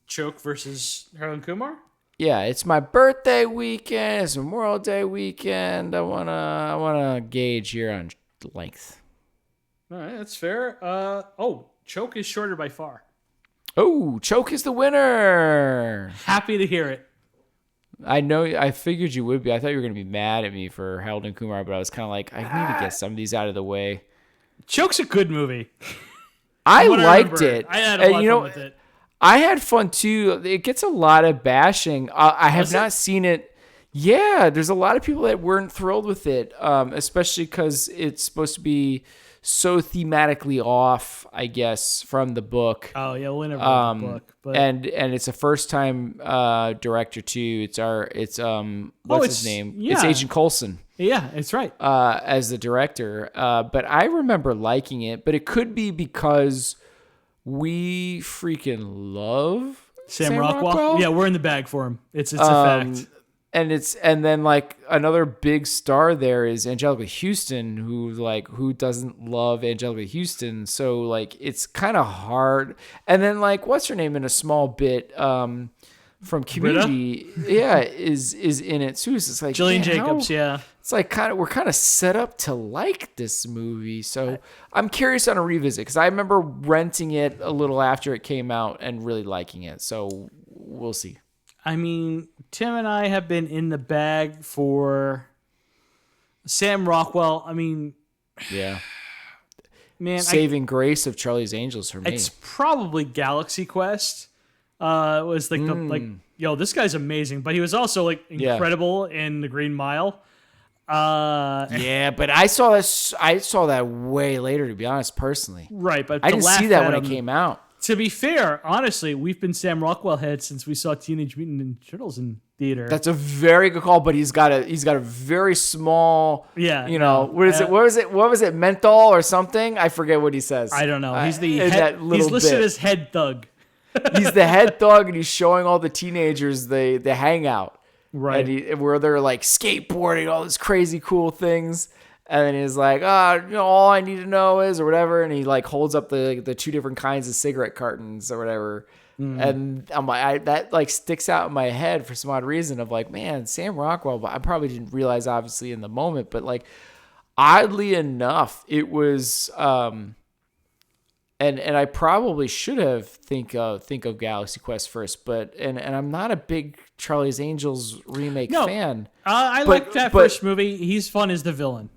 Choke versus Harold and Kumar? Yeah, it's my birthday weekend. It's Memorial Day weekend. I wanna gauge here on length. All right, that's fair. Choke is shorter by far. Oh, Choke is the winner. Happy to hear it. I know. I figured you would be. I thought you were going to be mad at me for Harold and Kumar, but I was kind of like, I need to get some of these out of the way. Choke's a good movie. I liked it. I had a lot of fun with it. I had fun too. It gets a lot of bashing. I have not seen it. Yeah, there's a lot of people that weren't thrilled with it, especially because it's supposed to be so thematically off, I guess, from the book. Oh yeah, we'll never read the book, but and it's a first time director too. What's his name? Yeah. It's Agent Coulson. Yeah, it's right. As the director, but I remember liking it. But it could be because we freaking love Sam Rockwell. Yeah, we're in the bag for him. It's a fact. And then like another big star there is Angelica Houston, who doesn't love Angelica Houston. So like it's kind of hard. And then like what's her name in a small bit, from Community, is in it too. So it's like Jillian Jacobs, It's like we're kind of set up to like this movie. So I'm curious on a revisit because I remember renting it a little after it came out and really liking it. So we'll see. I mean, Tim and I have been in the bag for Sam Rockwell. I mean, man, saving grace of Charlie's Angels for me. It's probably Galaxy Quest. Was like this guy's amazing, but he was also like incredible in The Green Mile. But I saw that way later, to be honest, personally. Right, but I didn't see that when it came out. To be fair, honestly, we've been Sam Rockwell heads since we saw Teenage Mutant Ninja Turtles in theater. That's a very good call, but he's got a very small, what was it, menthol or something? I forget what he says. I don't know. He's he's listed as head thug. He's the head thug, and he's showing all the teenagers the hangout, right? And where they're like skateboarding, all these crazy cool things, and then he's like, all I need to know is or whatever, and he like holds up the two different kinds of cigarette cartons or whatever, and I'm like, that like sticks out in my head for some odd reason of like, man, Sam Rockwell. But I probably didn't realize obviously in the moment, but like oddly enough, it was. And I probably should have think of Galaxy Quest first, but and I'm not a big Charlie's Angels remake fan. I like that first movie. He's fun as the villain.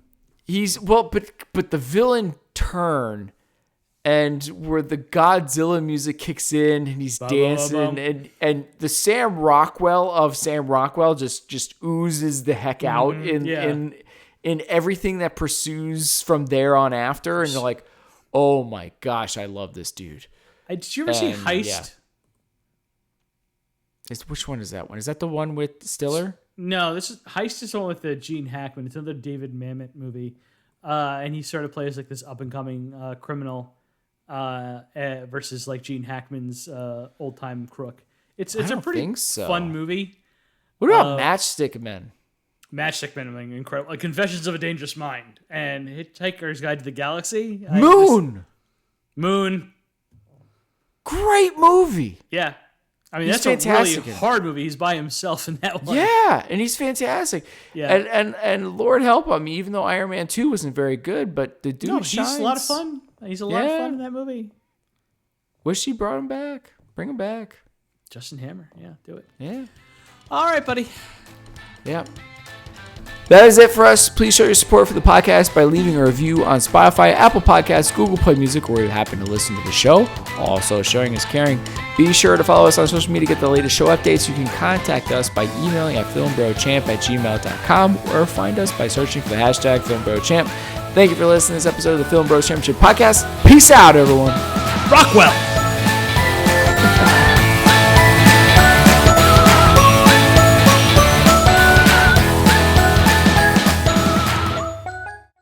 But the villain turn, and where the Godzilla music kicks in and he's dancing, and the Sam Rockwell of Sam Rockwell just oozes the heck out in everything that pursues from there on after, and you're like, oh my gosh, I love this dude. Did you ever see Heist? Which one is that one? Is that the one with Stiller? No, Heist is the one with Gene Hackman. It's another David Mamet movie. And he sort of plays like this up-and-coming criminal versus like Gene Hackman's old-time crook. It's a pretty fun movie. What about Matchstick Men? Matchstick Men, incredible. Like Confessions of a Dangerous Mind and Hitchhiker's Guide to the Galaxy. Moon. Great movie. Yeah. I mean, that's fantastic. A really hard movie. He's by himself in that one. Yeah, and he's fantastic. Yeah. And Lord help him, even though Iron Man 2 wasn't very good, but the dude shines. He's a lot of fun. He's a lot of fun in that movie. Wish he brought him back. Bring him back. Justin Hammer. Yeah, do it. Yeah. All right, buddy. Yeah. That is it for us. Please show your support for the podcast by leaving a review on Spotify, Apple Podcasts, Google Play Music, or where you happen to listen to the show. Also, sharing is caring. Be sure to follow us on social media to get the latest show updates. You can contact us by emailing at filmbrochamp@gmail.com or find us by searching for the hashtag FilmBroChamp. Thank you for listening to this episode of the Film Bros Championship Podcast. Peace out, everyone. Rockwell.